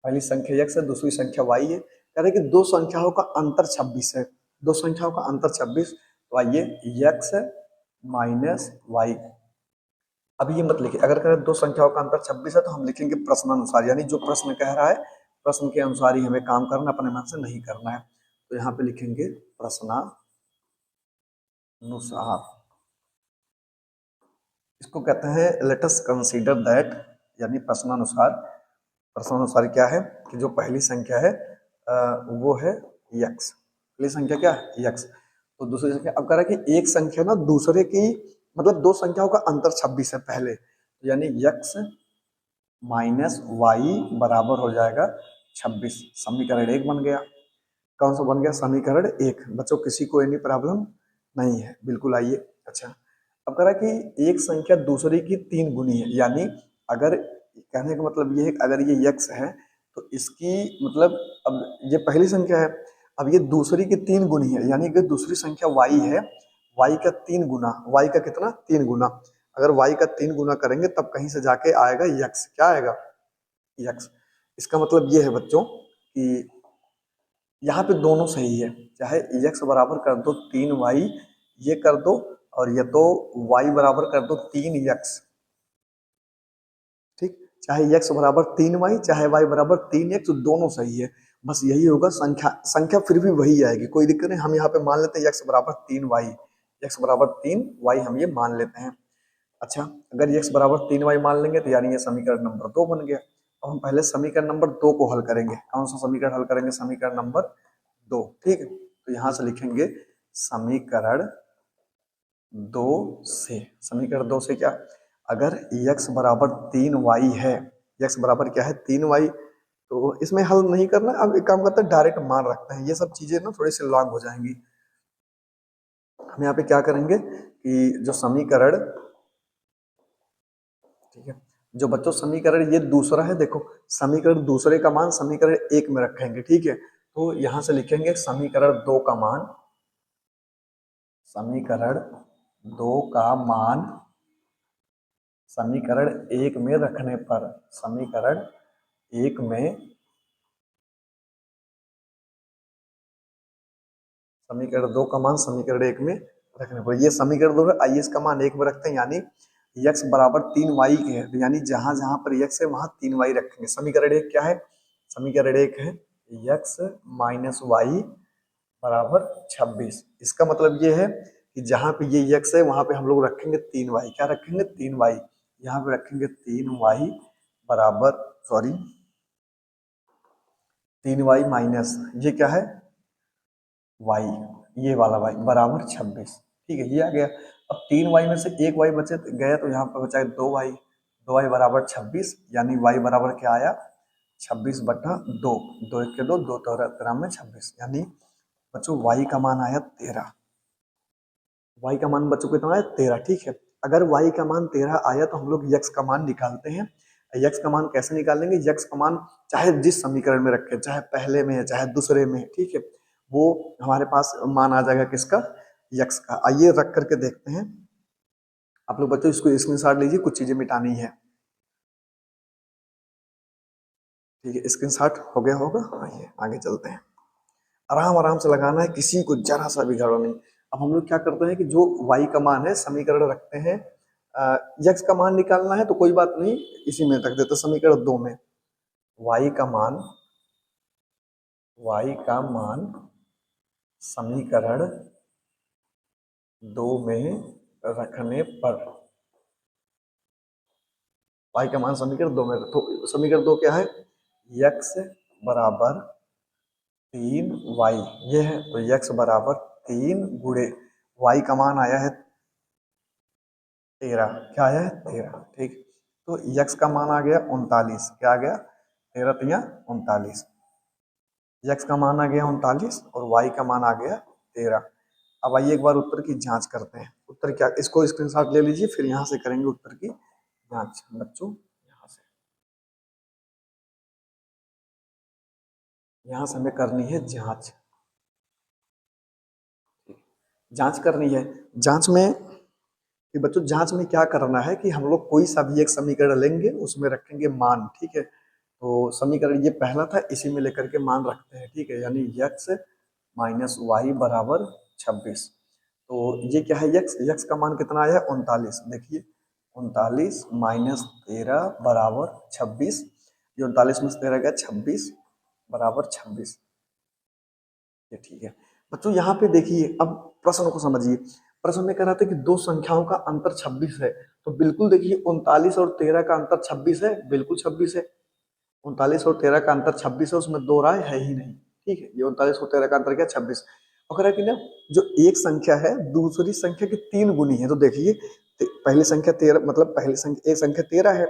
पहली संख्या x है, दूसरी संख्या y है। कह रहे कि दो संख्याओं का अंतर 26 है। दो संख्याओं का अंतर 26, तो आइए x माइनस y। अब ये मत लिखिए, अगर करें दो संख्याओं का अंतर 26 है तो हम लिखेंगे प्रश्नानुसार, यानी जो प्रश्न कह रहा है प्रश्न के अनुसार ही हमें काम करना, अपने मन से नहीं करना है। तो यहाँ पे लिखेंगे प्रश्नानुसार। इसको कहते हैं लेट अस कंसीडर दैट, यानी प्रश्नानुसार। प्रश्नानुसार क्या है कि जो पहली संख्या है वो है x। पहली संख्या क्या है? x। तो दूसरी संख्या, अब कह रहा है कि एक संख्या ना दूसरे की, मतलब दो संख्याओं का अंतर 26 है पहले, यानी x माइनस वाई बराबर हो जाएगा 26। समीकरण 1 बन गया। कौन सा बन गया? समीकरण 1। बच्चों किसी को एनी प्रॉब्लम नहीं है? बिल्कुल। आइए, अच्छा, अब कह रहा है कि एक संख्या दूसरे की 3 गुनी है, यानी अगर, कहने का मतलब ये है कि अगर ये x है तो इसकी मतलब, अब ये पहली संख्या है, अब ये दूसरी की 3 गुनी है, यानी कि दूसरी संख्या y है, y का 3 गुना। y का कितना? 3 गुना। अगर y का 3 गुना करेंगे तब कहीं से जाके आएगा x। क्या आएगा? x। इसका मतलब ये है बच्चों कि यहाँ पे दोनों सही है, चाहे x बराबर कर दो 3y, ये कर दो, और ये तो y बराबर कर दो 3x, ठीक। चाहे x बराबर 3y, चाहे y बराबर 3x, दोनों सही है। बस यही होगा, संख्या संख्या फिर भी वही आएगी, कोई दिक्कत नहीं। हम यहाँ पे मान लेते हैं x बराबर 3y, x बराबर 3y हम ये मान लेते हैं। अच्छा, अगर x बराबर 3y मान लेंगे तो यानी ये समीकरण नंबर 2 बन गया। अब हम पहले समीकरण नंबर 2 को हल करेंगे। कौन सा समीकरण हल करेंगे? समीकरण नंबर 2, ठीक है। तो यहां से लिखेंगे समीकरण 2 से, समीकरण 2 से क्या? अगर x बराबर 3y है, x बराबर क्या है? 3y, तो इसमें हल नहीं करना। अब एक काम करते हैं, डायरेक्ट मान रखते हैं, ये सब चीजें ना थोड़ी सी लॉन्ग हो जाएंगी। हम यहाँ पे क्या करेंगे कि जो समीकरण, ठीक है, जो बच्चों समीकरण ये दूसरा है, देखो समीकरण दूसरे का मान समीकरण 1 में रखेंगे, ठीक है। तो यहां से लिखेंगे समीकरण 2 का मान, समीकरण 2 का मान समीकरण 1 में रखने पर, समीकरण 1 में, समीकरण 2 का मान समीकरण 1 में रखने पर, ये समीकरण 2 है, आइए इसका मान 1 में रखते हैं, यानी x बराबर 3y के है, यानी जहां जहां पर x है वहां 3y रखेंगे। समीकरण 1 क्या है? समीकरण 1 है x माइनस वाई बराबर 26। इसका मतलब ये है कि जहां पे ये x है वहां पे हम लोग रखेंगे 3y। क्या रखेंगे? 3y। यहाँ पे रखेंगे 3y बराबर, सॉरी 3y माइनस, ये क्या है? y, ये वाला y बराबर 26, ठीक है, ये आ गया। अब 3y में से एक y बचे गया, तो यहाँ पर बचा 2y, 2y बराबर 26, यानी y बराबर क्या आया? 26/2, 2 1 के 2, 2 13 में 26, यानी बच्चों y का मान आया 13। y का मान बच्चों कितना आया 13, ठीक है। अगर y का मान 13 आया तो हम लोग x का मान निकालते हैं। x का मान कैसे निकालेंगे? x का मान चाहे जिस समीकरण में रखें, चाहे पहले में है चाहे दूसरे में है, ठीक है, वो हमारे पास मान आ जाएगा किसका? x का। आइए रख करके देखते हैं। आप लोग बच्चों इसको स्क्रीनशॉट लीजिए, कुछ चीजें मिटानी है, ठीक है। स्क्रीनशॉट हो गया होगा। आइए आगे चलते हैं। आराम आराम से लगाना है, किसी को जरा सा भी गड़बड़ नहीं। अब हम लोग क्या करते हैं कि जो y का मान है समीकरण रखते हैं, x का मान निकालना है तो कोई बात नहीं, इसी में रख देते समीकरण 2 में। y का मान समीकरण 2 में रखने पर, y का मान समीकरण 2 में, तो समीकरण 2 क्या है? x बराबर 3y, ये है। तो x बराबर 3 गुणे y का मान आया है 13। क्या आया है? 13, ठीक। तो x का मान आ गया 39। क्या आ गया? 13 तिया 39। x का मान आ गया 39 और y का मान आ गया 13। अब आइए एक बार उत्तर की जांच करते हैं। उत्तर क्या, इसको स्क्रीनशॉट ले लीजिए, फिर यहाँ से करेंगे उत्तर की जांच बच्चों। यहाँ से हमें करनी है जांच, जांच करनी है। जांच में कि बच्चों जांच में क्या करना है कि हम लोग कोई सा भी एक समीकरण लेंगे, उसमें रखेंगे मान, ठीक है। तो समीकरण ये पहला था, इसी में लेकर के मान रखते हैं, ठीक है। यानी x माइनस वाई बराबर 26। तो ये क्या है? x का मान कितना आया है? 39। देखिए 39 माइनस 13 बराबर 26। ये 39 में से 13 गया 26 बराबर 26, ये ठीक है। बच्चों यहाँ पे देखिए, अब प्रश्न को समझिए। प्रश्न में कह रहा था कि दो संख्याओं का अंतर 26 है, तो बिल्कुल देखिए 39 और 13 का अंतर 26 है, बिल्कुल 26 है। 39 और 13 का अंतर 26 है, उसमें दो राय है ही नहीं, ठीक है। ये 39 और 13 का अंतर क्या? 26। और कह रहा है कि ना जो एक संख्या है दूसरी संख्या की 3 गुनी है, तो देखिए पहली संख्या 13, मतलब पहली संख्या एक संख्या 13 है,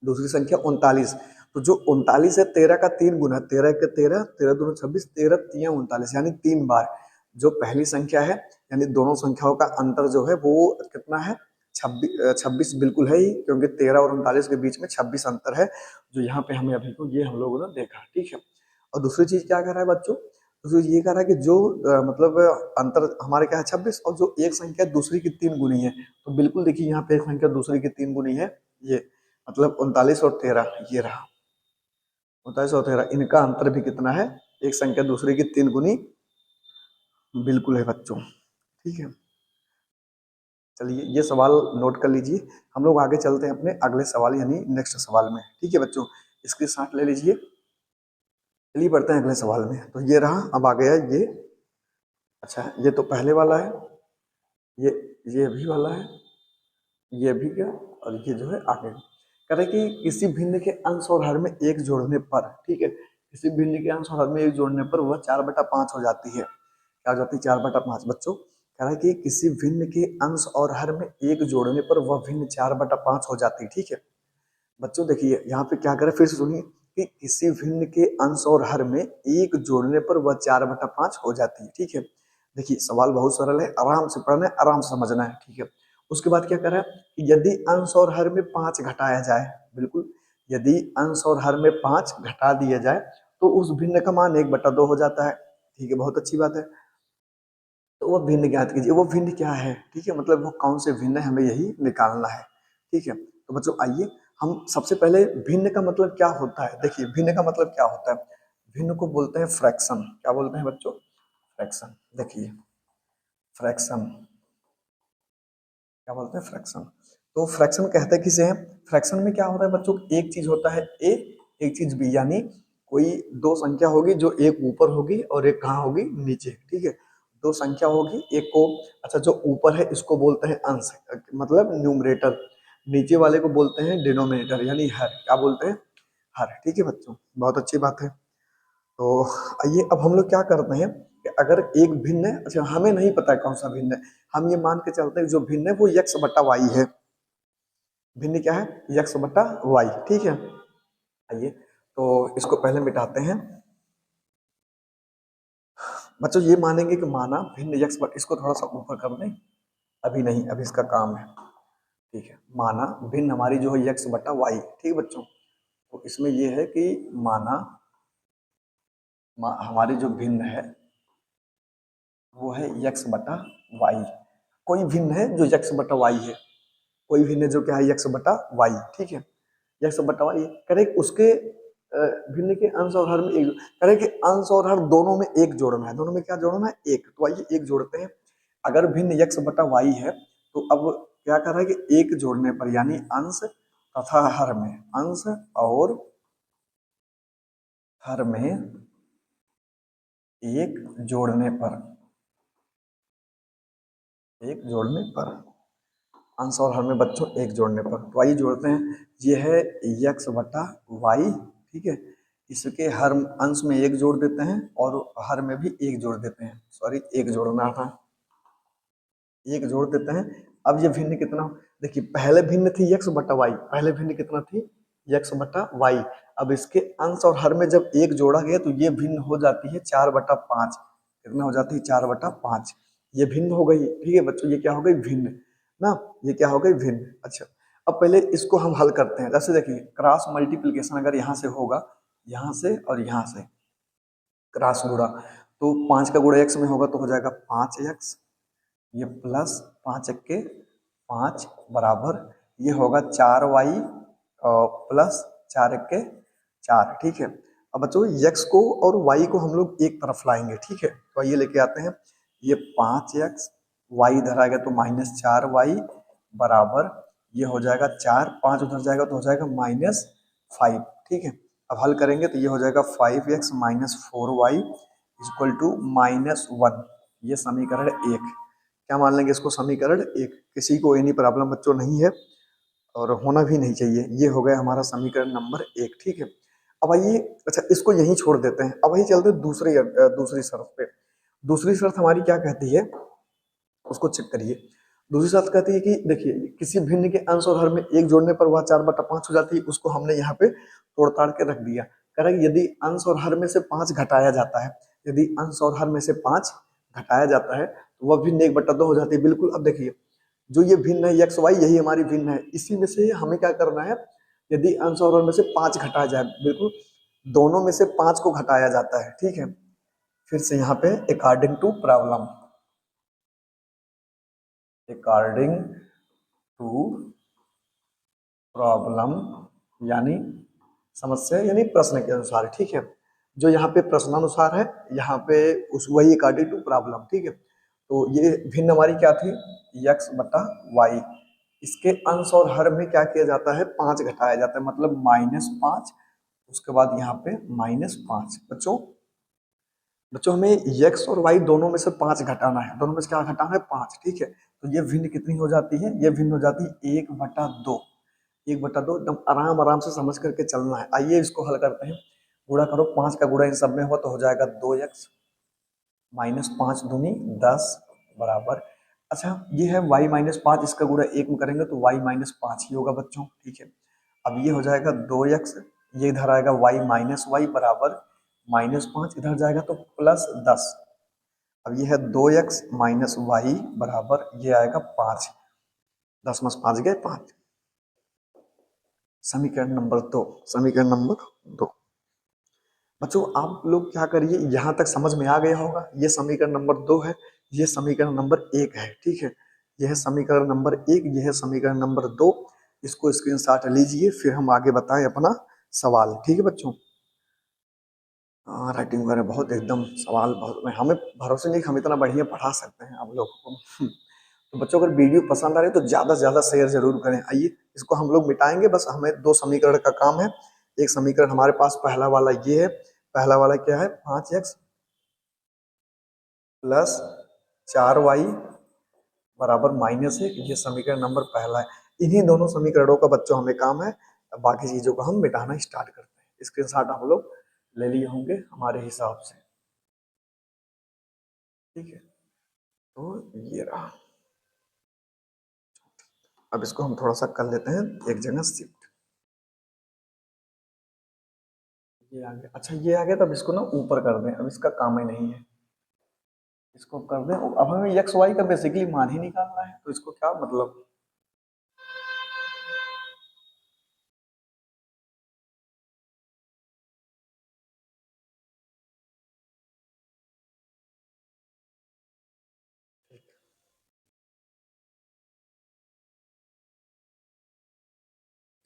दूसरी संख्या 39। तो जो 39 है 13 का 3 गुना, 13 के 13, 13 दूनी 26, 13 तिया 39, यानी 3 बार जो पहली संख्या है, यानी दोनों संख्याओं का अंतर जो है वो कितना है? 26 बिल्कुल है ही, क्योंकि 13 और 39 के बीच में 26 अंतर है, जो यहाँ पे हमें अभी को ये हम लोगों ने देखा, ठीक है। और दूसरी चीज क्या कर रहा है बच्चों? दूसरी चीज ये कह रहा है कि जो मतलब अंतर हमारे क्या है? 26, और जो एक संख्या दूसरी की 3 गुनी है, तो बिल्कुल देखिए यहाँ पे एक संख्या दूसरी की 3 गुनी है, ये मतलब 39 और 13, ये रहा 39 और 13, इनका अंतर भी कितना है? एक संख्या दूसरे की 3 गुनी बिल्कुल है बच्चों, ठीक है। चलिए ये सवाल नोट कर लीजिए, हम लोग आगे चलते हैं अपने अगले सवाल यानी नेक्स्ट सवाल में, ठीक है बच्चों। इसकी साथ ले लीजिए। चलिए बढ़ते हैं अगले सवाल में। तो ये रहा, अब आ गया ये, अच्छा ये तो पहले वाला है, ये ये भी वाला है, ये भी क्या, और ये जो है आगे। कह रहे कि किसी भिन्न के अंश और हर में एक जोड़ने पर, ठीक है, किसी भिन्न के अंश और हर में एक जोड़ने पर वह 4/5 हो जाती है। क्या हो जाती है? 4/5 बच्चों। कह रहा है कि किसी भिन्न के अंश और हर में एक जोड़ने पर वह भिन्न 4/5 हो जाती है, ठीक है। बच्चों देखिए यहाँ पे क्या करे, फिर से सुनिए कि किसी भिन्न के अंश और हर में एक जोड़ने पर वह 4/5 हो जाती है, ठीक है। देखिए सवाल बहुत सरल है, आराम से पढ़ना है, आराम से समझना है, ठीक है। उसके बाद क्या कर रहा है कि यदि अंश और हर में 5 घटाया जाए, बिल्कुल, यदि अंश और हर में 5 घटा दिया जाए तो उस भिन्न का मान 1/2 हो जाता है, ठीक है, बहुत अच्छी बात है। तो वो भिन्न ज्ञात कीजिए, वो भिन्न क्या है, ठीक है, मतलब वो कौन से भिन्न है, हमें यही निकालना है, ठीक है। तो बच्चों आइए हम सबसे पहले भिन्न का मतलब क्या होता है, देखिए भिन्न का मतलब क्या होता है। भिन्न को बोलते हैं फ्रैक्शन। क्या बोलते हैं बच्चों? फ्रैक्शन। देखिए फ्रैक्शन क्या बोलते हैं? फ्रैक्शन। तो फ्रैक्शन कहते हैं किसे हैं? फ्रैक्शन में क्या होता है बच्चों? एक चीज होता है ए, एक चीज बी, यानी कोई दो संख्या होगी जो एक ऊपर होगी और एक कहाँ होगी? नीचे, ठीक है। दो संख्या होगी, एक को, अच्छा जो ऊपर है इसको बोलते हैं अंश, मतलब न्यूमरेटर, नीचे वाले को बोलते हैं डिनोमिनेटर यानी हर। क्या बोलते हैं? हर, ठीक है बच्चों, बहुत अच्छी बात है। तो आइए अब हम लोग क्या करते हैं कि अगर एक भिन्न है, अच्छा हमें नहीं पता है कौन सा भिन्न है, हम ये मान के चलते हैं जो भिन्न है वो x/y है। भिन्न क्या है? x/y, ठीक है। आइए तो इसको पहले मिटाते हैं बच्चों। ये मानेंगे कि माना भिन्न यक्स बट, इसको थोड़ा सा ऊपर कर दें, अभी नहीं, अभी इसका काम है। ठीक है, माना भिन्न हमारी जो है यक्स बटा वाई, ठीक है बच्चों। तो इसमें ये है कि माना हमारी जो भिन्न है वो है यक्स बटा वाई। कोई भिन्न है जो यक्स बटा वाई है, कोई भिन्न है जो क्या है यक्स बटा वाई, ठीक है। यक्स बटा वाई करेक्ट, उसके भिन्न के अंश और हर में एक, करेक्ट, अंश और हर दोनों में एक जोड़ना है। दोनों में क्या जोड़ना है? एक। तो आइए एक जोड़ते हैं। अगर भिन्न यक्स बटा वाई है तो अब क्या कर रहा है कि एक जोड़ने पर, यानी अंश तथा हर में, अंश और हर में एक जोड़ने पर, एक जोड़ने पर, अंश और हर में बच्चों एक जोड़ने पर, तो आइए जोड़ते हैं। ये है यक्स बटा वाई, ठीक है। इसके हर अंश में एक जोड़ देते हैं और हर में भी एक जोड़ देते हैं, सॉरी एक जोड़ना था, एक जोड़ देते हैं। अब ये भिन्न कितना, देखिए पहले भिन्न थी यक्स बटा वाई, पहले भिन्न कितना थी? यक्स बटा वाई। अब इसके अंश और हर में जब एक जोड़ा गया तो ये भिन्न हो जाती है 4/5। कितना हो जाती है? 4/5। ये भिन्न हो गई, ठीक है बच्चों, ये क्या हो गई? भिन्न ना, ये क्या हो गई? भिन्न। अच्छा, अब पहले इसको हम हल करते हैं। जैसे देखिए क्रॉस मल्टीप्लीकेशन अगर यहाँ से होगा, यहाँ से और यहाँ से क्रॉस गुणा, तो 5 का गुणा x में होगा तो हो जाएगा 5x, ये प्लस 5 बराबर ये होगा 4y प्लस 4 ठीक है। अब बच्चों x को और y को हम लोग एक तरफ लाएंगे, ठीक है। तो ये लेके आते हैं, ये 5x, y इधर आ गया तो -4y बराबर ये हो जाएगा 4, 5 उधर जाएगा तो हो जाएगा -5, ठीक है। अब हल करेंगे तो ये हो जाएगा 5x - 4y इक्वल टू -1। ये समीकरण एक, क्या मान लेंगे इसको? समीकरण एक। किसी को एनी प्रॉब्लम बच्चों नहीं है और होना भी नहीं चाहिए। ये हो गया हमारा समीकरण नंबर एक, ठीक है। अब आइए, अच्छा इसको यहीं छोड़ देते हैं। अब आइए चलते हैं दूसरी शर्त पे। दूसरी शर्त हमारी क्या कहती है उसको चेक करिए। दूसरी शर्त कहती है कि देखिए किसी भिन्न के अंश और हर में एक जोड़ने पर वह 4/5 हो जाती है, उसको हमने यहाँ पे तोड़ ताड़ के रख दिया। कह रहा है यदि अंश और हर में से 5 घटाया जाता है, यदि अंश और हर में से 5 घटाया जाता है तो वह भिन्न 1/2 हो जाती है। बिल्कुल, अब देखिए जो ये भिन्न है एक्स वाई, यही हमारी भिन्न है। इसी में से हमें क्या करना है, यदि अंश और हर में से 5 घटाया जाए, बिल्कुल दोनों में से 5 को घटाया जाता है, ठीक है। फिर से यहाँ पे according to problem, according to problem यानी समस्या यानी प्रश्न के अनुसार, ठीक है। जो यहाँ पे प्रश्नानुसार है, यहाँ पे उस वही अकॉर्डिंग टू प्रॉब्लम, ठीक है। तो ये भिन्न हमारी क्या थी? यक्स बटा वाई। इसके अंश और हर में क्या किया जाता है? 5 घटाया जाता है, मतलब -5। उसके बाद यहाँ पे -5। बच्चों बच्चों हमें यक्स और वाई दोनों में से 5 घटाना है। दोनों में से क्या घटाना है? 5, ठीक है। तो ये भिन्न कितनी हो जाती है? ये भिन्न हो जाती है 1/2। 1/2 एकदम आराम आराम से समझ करके चलना है। आइए इसको हल करते हैं। गुणा करो, 5 का गुणा इन सब में हुआ तो हो जाएगा 2x -5 दूनी 10 बराबर, अच्छा ये है y-5, इसका गुणा 1 में करेंगे तो y-5 ही होगा बच्चों, ठीक है। अब ये हो जाएगा 2x, ये इधर आएगा y-y बराबर -5, इधर जाएगा तो +10। अब ये है 2x - y बराबर ये आएगा 5, 10 में 5 गए 5। समीकरण नंबर 2, समीकरण नंबर 2। बच्चों आप लोग क्या करिए, यहाँ तक समझ में आ गया होगा। ये समीकरण नंबर 2 है, ये समीकरण नंबर 1 है, ठीक है। यह है समीकरण नंबर 1, यह है समीकरण नंबर 2। इसको स्क्रीनशॉट लीजिए, फिर हम आगे बताएं अपना सवाल, ठीक है बच्चों। राइटिंग वगैरह बहुत एकदम सवाल बहुत, हमें भरोसे नहीं कि हम इतना बढ़िया पढ़ा सकते हैं आप लोगों को। तो बच्चों अगर वीडियो पसंद आ रही है तो ज़्यादा से ज़्यादा शेयर जरूर करें। आइए इसको हम लोग मिटाएंगे, बस हमें 2 समीकरण का काम है। एक समीकरण हमारे पास पहला वाला ये है, पहला वाला क्या है? 5x प्लस 4y बराबर -1, ये समीकरण नंबर पहला है। इन्हीं दोनों समीकरणों का बच्चों हमें काम है, बाकी चीजों को हम मिटाना स्टार्ट करते हैं। स्क्रीनशॉट आप लोग ले लिए होंगे हमारे हिसाब से, ठीक है। तो ये रहा। अब इसको हम थोड़ा सा कर लेते हैं एक जगह शिफ्ट। ये आ गया, अच्छा ये आ गया, तब इसको ना ऊपर कर दें, अब इसका काम ही नहीं है, इसको कर दें। अब हमें एक्स वाई का बेसिकली मान ही निकालना है, तो इसको क्या मतलब,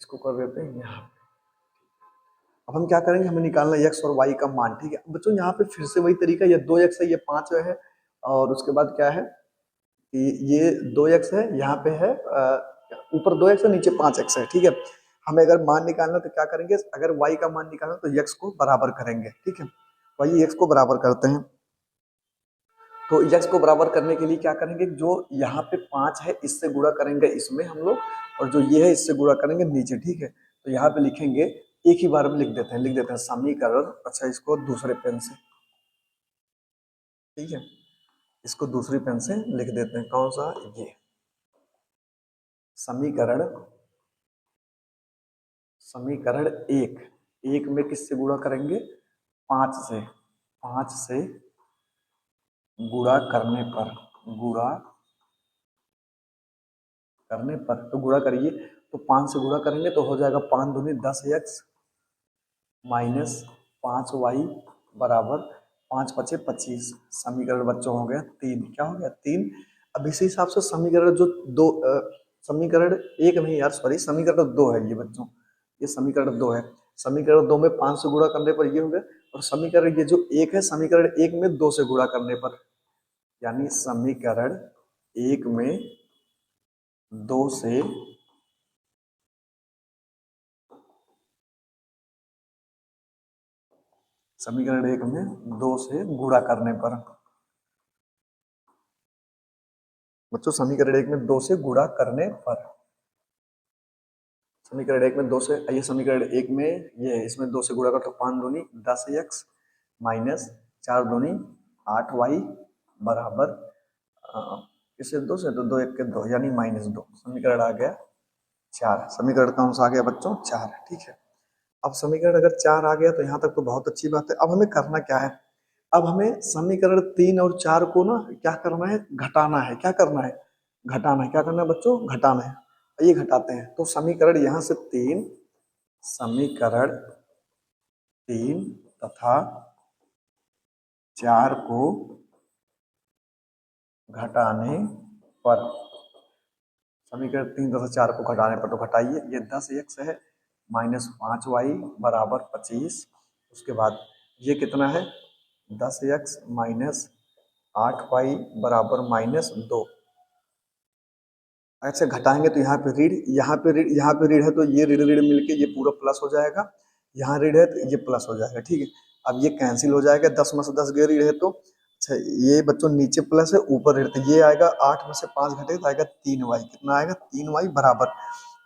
इसको कर देते हैं यहाँ। अब हम क्या करेंगे, हमें निकालना है एक्स और वाई का मान, ठीक है बच्चों। यहाँ पे फिर से वही तरीका, ये 2x है, ये 5 है, और उसके बाद क्या है कि ये 2x है, यहाँ पे है ऊपर 2x है, नीचे 5x है, ठीक है। हमें अगर मान निकालना तो क्या करेंगे, अगर y का मान निकालना तो x को बराबर करेंगे, ठीक है। वही x को बराबर करते हैं, तो x को बराबर करने के लिए क्या करेंगे, जो यहाँ पे 5 है इससे गुणा करेंगे इसमें हम लोग, और जो ये है इससे गुणा करेंगे नीचे, ठीक है। तो यहाँ पे लिखेंगे, एक ही बार में लिख देते हैं समीकरण, अच्छा इसको दूसरे पेन से, ठीक है, इसको दूसरी पेन से लिख देते हैं, कौन सा, ये समीकरण, समीकरण एक, एक में किससे गुणा करेंगे, 5 से, 5 से गुणा करने पर, गुणा करने पर, तो गुणा करिए, तो 5 से गुणा करेंगे तो हो जाएगा 5 दूनी 10x माइनस 5y बराबर 5 पचे 25। समीकरण बच्चों हो गया 3, क्या हो गया 3। अब इसी हिसाब से समीकरण जो दो समीकरण एक नहीं यार, सॉरी समीकरण 2 है ये बच्चों, ये समीकरण 2 है। समीकरण 2 में 5 से गुणा करने पर ये हो गया, और समीकरण ये जो एक है, समीकरण एक में 2 से गुणा करने पर, यानी समीकरण एक में 2 से, समीकरण एक में 2 से गुणा करने पर, बच्चों समीकरण एक में 2 से गुणा करने पर, समीकरण एक में 2 से, ये समीकरण एक में ये इसमें 2 से गुणा कर, तो 5 दूनी 10x माइनस 4 दूनी 8y बराबर इससे 2 से, तो 2 एक के 2 यानी -2, समीकरण आ गया 4। समीकरण कौन सा आ गया बच्चों, 4, ठीक है। अब समीकरण अगर 4 आ गया तो यहाँ तक तो बहुत अच्छी बात है। अब हमें करना क्या है, अब हमें समीकरण 3 और 4 को ना क्या करना है, घटाना है, क्या करना है, घटाना है, क्या करना है बच्चों, घटाना है। ये घटाते हैं, तो समीकरण यहाँ से 3, समीकरण 3 तथा 4 को घटाने पर, समीकरण 3 तथा 4 को घटाने पर, तो घटाइए, ये 10x है माइनस 5y बराबर 25, उसके बाद ये कितना है 10x माइनस 8y बराबर -2। अच्छा घटाएंगे तो यहाँ पे रीड, यहाँ पे रीड, यहाँ पे रीड है, तो ये रीड रीड मिलके ये पूरा प्लस हो जाएगा, यहाँ रीड है तो ये प्लस हो जाएगा, ठीक है। अब ये कैंसिल हो जाएगा, 10 में से 10 गए रीड है तो, अच्छा ये बच्चों नीचे प्लस है ऊपर रीड, तो ये आएगा 8 में से 5 घटेगा तो आएगा 3y, कितना आएगा 3y बराबर,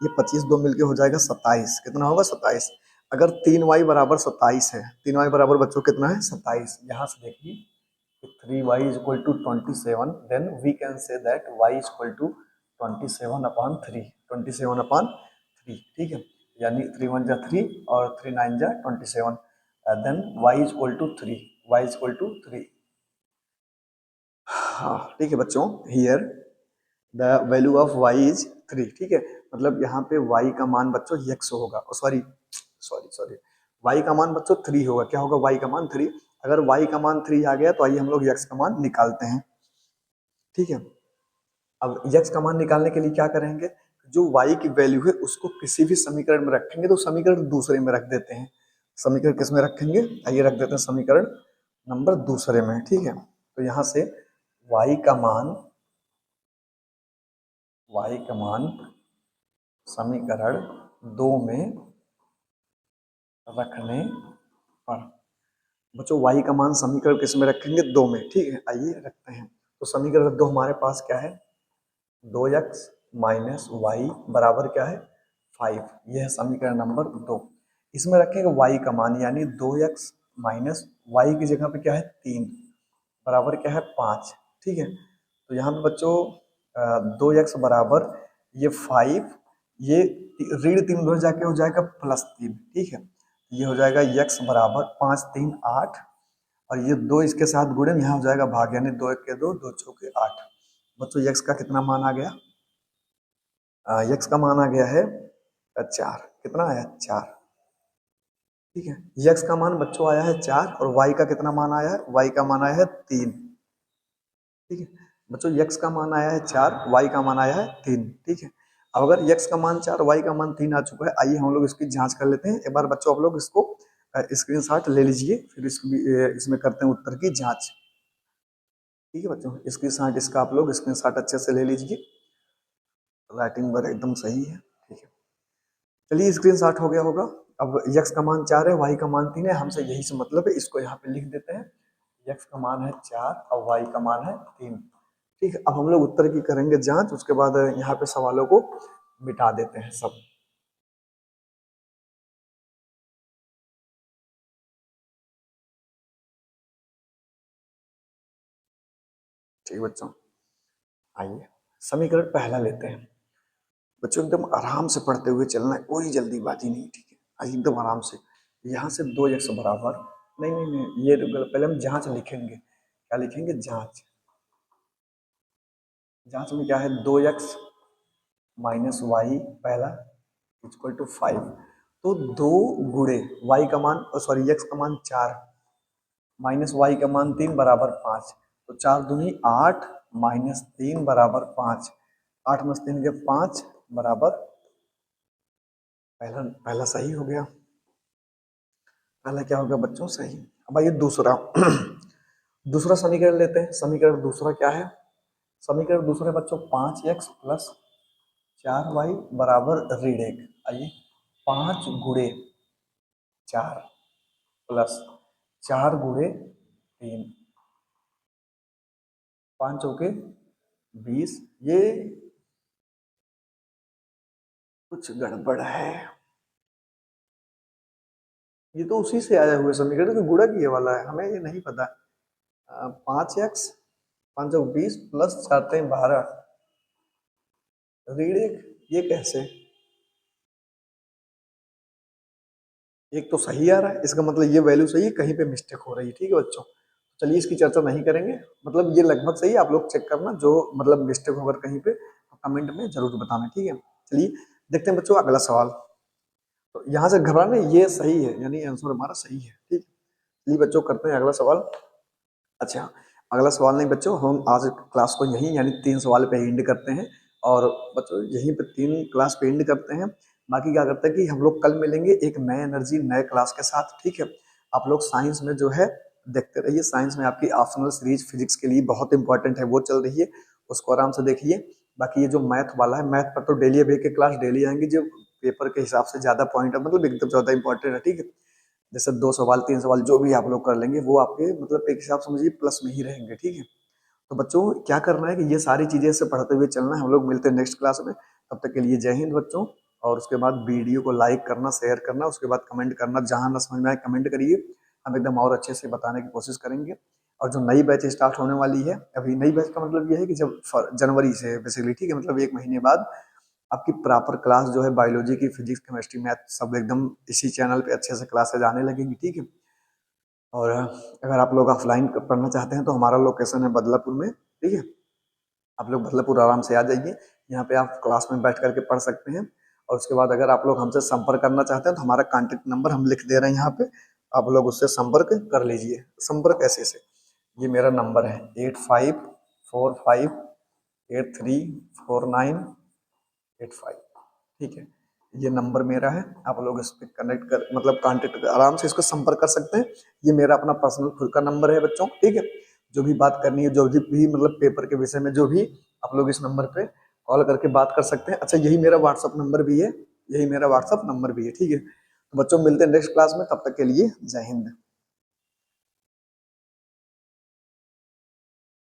ये 25 दो मिलके हो जाएगा 27, कितना होगा 27। अगर 3y बराबर 27 है, 3y बराबर बच्चों कितना है 27, यहाँ से देखिए 3y is equal to 27, then we can say that y is equal to 27 upon 3, 27 upon 3, ठीक है, यानी 3 1 जा 3 और 3 9 जा 27, then y is equal to 3, y is equal to 3। हाँ ठीक है बच्चों, here the value of y is 3, ठीक है, मतलब यहाँ पे y का मान बच्चों x होगा, सॉरी सॉरी सॉरी, y का मान बच्चों 3 होगा, क्या होगा y का मान 3। अगर y का मान 3 आ गया तो आइए हम लोग x का मान निकालते हैं, ठीक है। अब x का मान निकालने के लिए क्या करेंगे, जो y की वैल्यू है उसको किसी भी समीकरण में रखेंगे, तो समीकरण दूसरे में रख देते हैं। समीकरण किस में रखेंगे, आइए रख देते हैं समीकरण नंबर दूसरे में, ठीक है। तो यहाँ से y का मान, y का मान समीकरण 2 में रखने पर, बच्चों y का मान समीकरण किस में रखेंगे, 2 में, ठीक है, आइए रखते हैं। तो समीकरण 2 हमारे पास क्या है, 2x माइनस वाई बराबर क्या है 5, यह है समीकरण नंबर 2। इसमें रखेंगे y का मान, यानी 2x माइनस वाई की जगह पे क्या है 3 बराबर क्या है 5, ठीक है। तो यहाँ पे बच्चों 2x बराबर ये 5, ये ऋण 3 उधर जाके हो जाएगा +3, ठीक है। ये हो जाएगा x बराबर 5 3 8, और ये 2 इसके साथ गुणे यहाँ हो जाएगा भाग, यानी 2 1 के 2, 2 चौके 8। बच्चों x का कितना मान आ गया? x का मान आ गया है 4। कितना आया? 4। ठीक है, x का मान बच्चों आया है 4, और y का कितना मान आया है? y का मान आया है 3। ठीक है बच्चों, x का मान आया है 4, y का मान आया है 3। ठीक है, अब अगर x का मान 4, y का मान 3 आ चुका है, आइए हम लोग इसकी जांच कर लेते हैं एक बार। बच्चों आप लोग इसको स्क्रीनशॉट ले लीजिए, फिर इसमें करते हैं उत्तर की जांच। ठीक है बच्चों, स्क्रीनशॉट इसका आप लोग स्क्रीनशॉट अच्छे से ले लीजिए, राइटिंग पर एकदम सही है। ठीक है, चलिए स्क्रीनशॉट हो गया होगा। अब x का मान 4 है, y का मान 3 है, हमसे यही से मतलब है, इसको यहाँ पे लिख देते हैं। x का मान है 4 और y का मान है 3। ठीक है, अब हम लोग उत्तर की करेंगे जांच, उसके बाद यहाँ पे सवालों को मिटा देते हैं सब। ठीक है बच्चों, आइए समीकरण पहला लेते हैं। बच्चों एकदम आराम से पढ़ते हुए चलना है, कोई जल्दीबाजी नहीं। ठीक है, आइए एकदम आराम से। यहाँ से 2x बराबर, नहीं नहीं नहीं, ये पहले हम जांच लिखेंगे। क्या लिखेंगे? जांच। जांच में क्या है? 2x माइनस वाई पहला इक्वल टू 5। तो 2 गुणे y का मान, सॉरी x का मान 4 माइनस y का मान 3 बराबर 5। तो 4 दूनी 8 माइनस 3 बराबर 5। 8 में 3 के 5 बराबर, पहला पहला सही हो गया। पहला क्या हो गया बच्चों? सही। अब आइए दूसरा दूसरा समीकरण लेते हैं। समीकरण दूसरा क्या है? समीकरण दूसरे बच्चों 5x प्लस 4y बराबर ऋण 1। आइए 5 गुणे 4 प्लस 4 गुणे 3, 5 चौके 20। ये कुछ गड़बड़ है, ये तो उसी से आया हुआ समीकरण तो गुणा किए वाला है, हमें ये नहीं पता। 5x 5 चौक 20 प्लस 4 3 12 ऋण 1, ये कैसे? एक तो सही आ रहा है, इसका मतलब ये वैल्यू सही है, कहीं पे मिस्टेक हो रही है। ठीक है बच्चों, चलिए इसकी चर्चा नहीं करेंगे, मतलब ये लगभग सही है। आप लोग चेक करना, जो मतलब मिस्टेक होगा कहीं पे कमेंट में जरूर बताना। ठीक है, चलिए देखते हैं बच्चों अगला सवाल। तो यहाँ से घबराना, ये सही है, यानी आंसर हमारा सही है। ठीक, चलिए बच्चों करते हैं अगला सवाल। अच्छा, अगला सवाल नहीं बच्चों, हम आज क्लास को यहीं यानी 3 सवाल पे एंड करते हैं, और बच्चों यहीं पे 3 क्लास पे एंड करते हैं। बाकी क्या करते हैं कि हम लोग कल मिलेंगे एक नए एनर्जी नए क्लास के साथ। ठीक है, आप लोग साइंस में जो है देखते रहिए। साइंस में आपकी ऑप्शनल सीरीज फिजिक्स के लिए बहुत इंपॉर्टेंट है, वो चल रही है, उसको आराम से देखिए। बाकी ये जो मैथ वाला है, मैथ पर तो डेली अब एक क्लास डेली आएंगी, जो पेपर के हिसाब से ज्यादा पॉइंट है, मतलब एकदम ज्यादा इंपॉर्टेंट है। ठीक है, जैसे 2 सवाल 3 सवाल जो भी आप लोग कर लेंगे, वो आपके मतलब एक हिसाब समझिए प्लस में ही रहेंगे। ठीक है, तो बच्चों क्या करना है कि ये सारी चीजें से पढ़ते हुए चलना है। हम लोग मिलते हैं नेक्स्ट क्लास में, तब तक के लिए जय हिंद बच्चों। और उसके बाद वीडियो को लाइक करना, शेयर करना, उसके बाद कमेंट करना, जहां ना समझ में आए कमेंट करिए, हम एकदम और अच्छे से बताने की कोशिश करेंगे। और जो नई बैच स्टार्ट होने वाली है, अभी नई बैच का मतलब ये है कि जब जनवरी से बेसिकली, ठीक है, मतलब 1 महीने बाद आपकी प्रॉपर क्लास जो है बायोलॉजी की, फिजिक्स केमिस्ट्री मैथ सब एकदम इसी चैनल पे अच्छे से क्लासेज आने लगेंगी। ठीक है, और अगर आप लोग ऑफलाइन पढ़ना चाहते हैं तो हमारा लोकेशन है बदलापुर में। ठीक है, आप लोग बदलापुर आराम से आ जाइए, यहाँ पे आप क्लास में बैठ करके पढ़ सकते हैं। और उसके बाद अगर आप लोग हमसे संपर्क करना चाहते हैं तो हमारा कॉन्टेक्ट नंबर हम लिख दे रहे हैं यहाँ पे, आप लोग उससे संपर्क कर लीजिए। संपर्क ऐसे से, ये मेरा नंबर है 8545834985। ठीक है, ये नंबर मेरा है, आप लोग इस पर कनेक्ट कर मतलब कांटेक्ट कर, आराम से इसको संपर्क कर सकते हैं। ये मेरा अपना पर्सनल खुद का नंबर है बच्चों। ठीक है, जो भी बात करनी है, जो भी मतलब पेपर के विषय में जो भी, आप लोग इस नंबर पे कॉल करके बात कर सकते हैं। अच्छा, यही मेरा व्हाट्सअप नंबर भी है, यही मेरा व्हाट्सअप नंबर भी है। ठीक है, तो बच्चों मिलते हैं नेक्स्ट क्लास में, तब तक के लिए जय हिंद।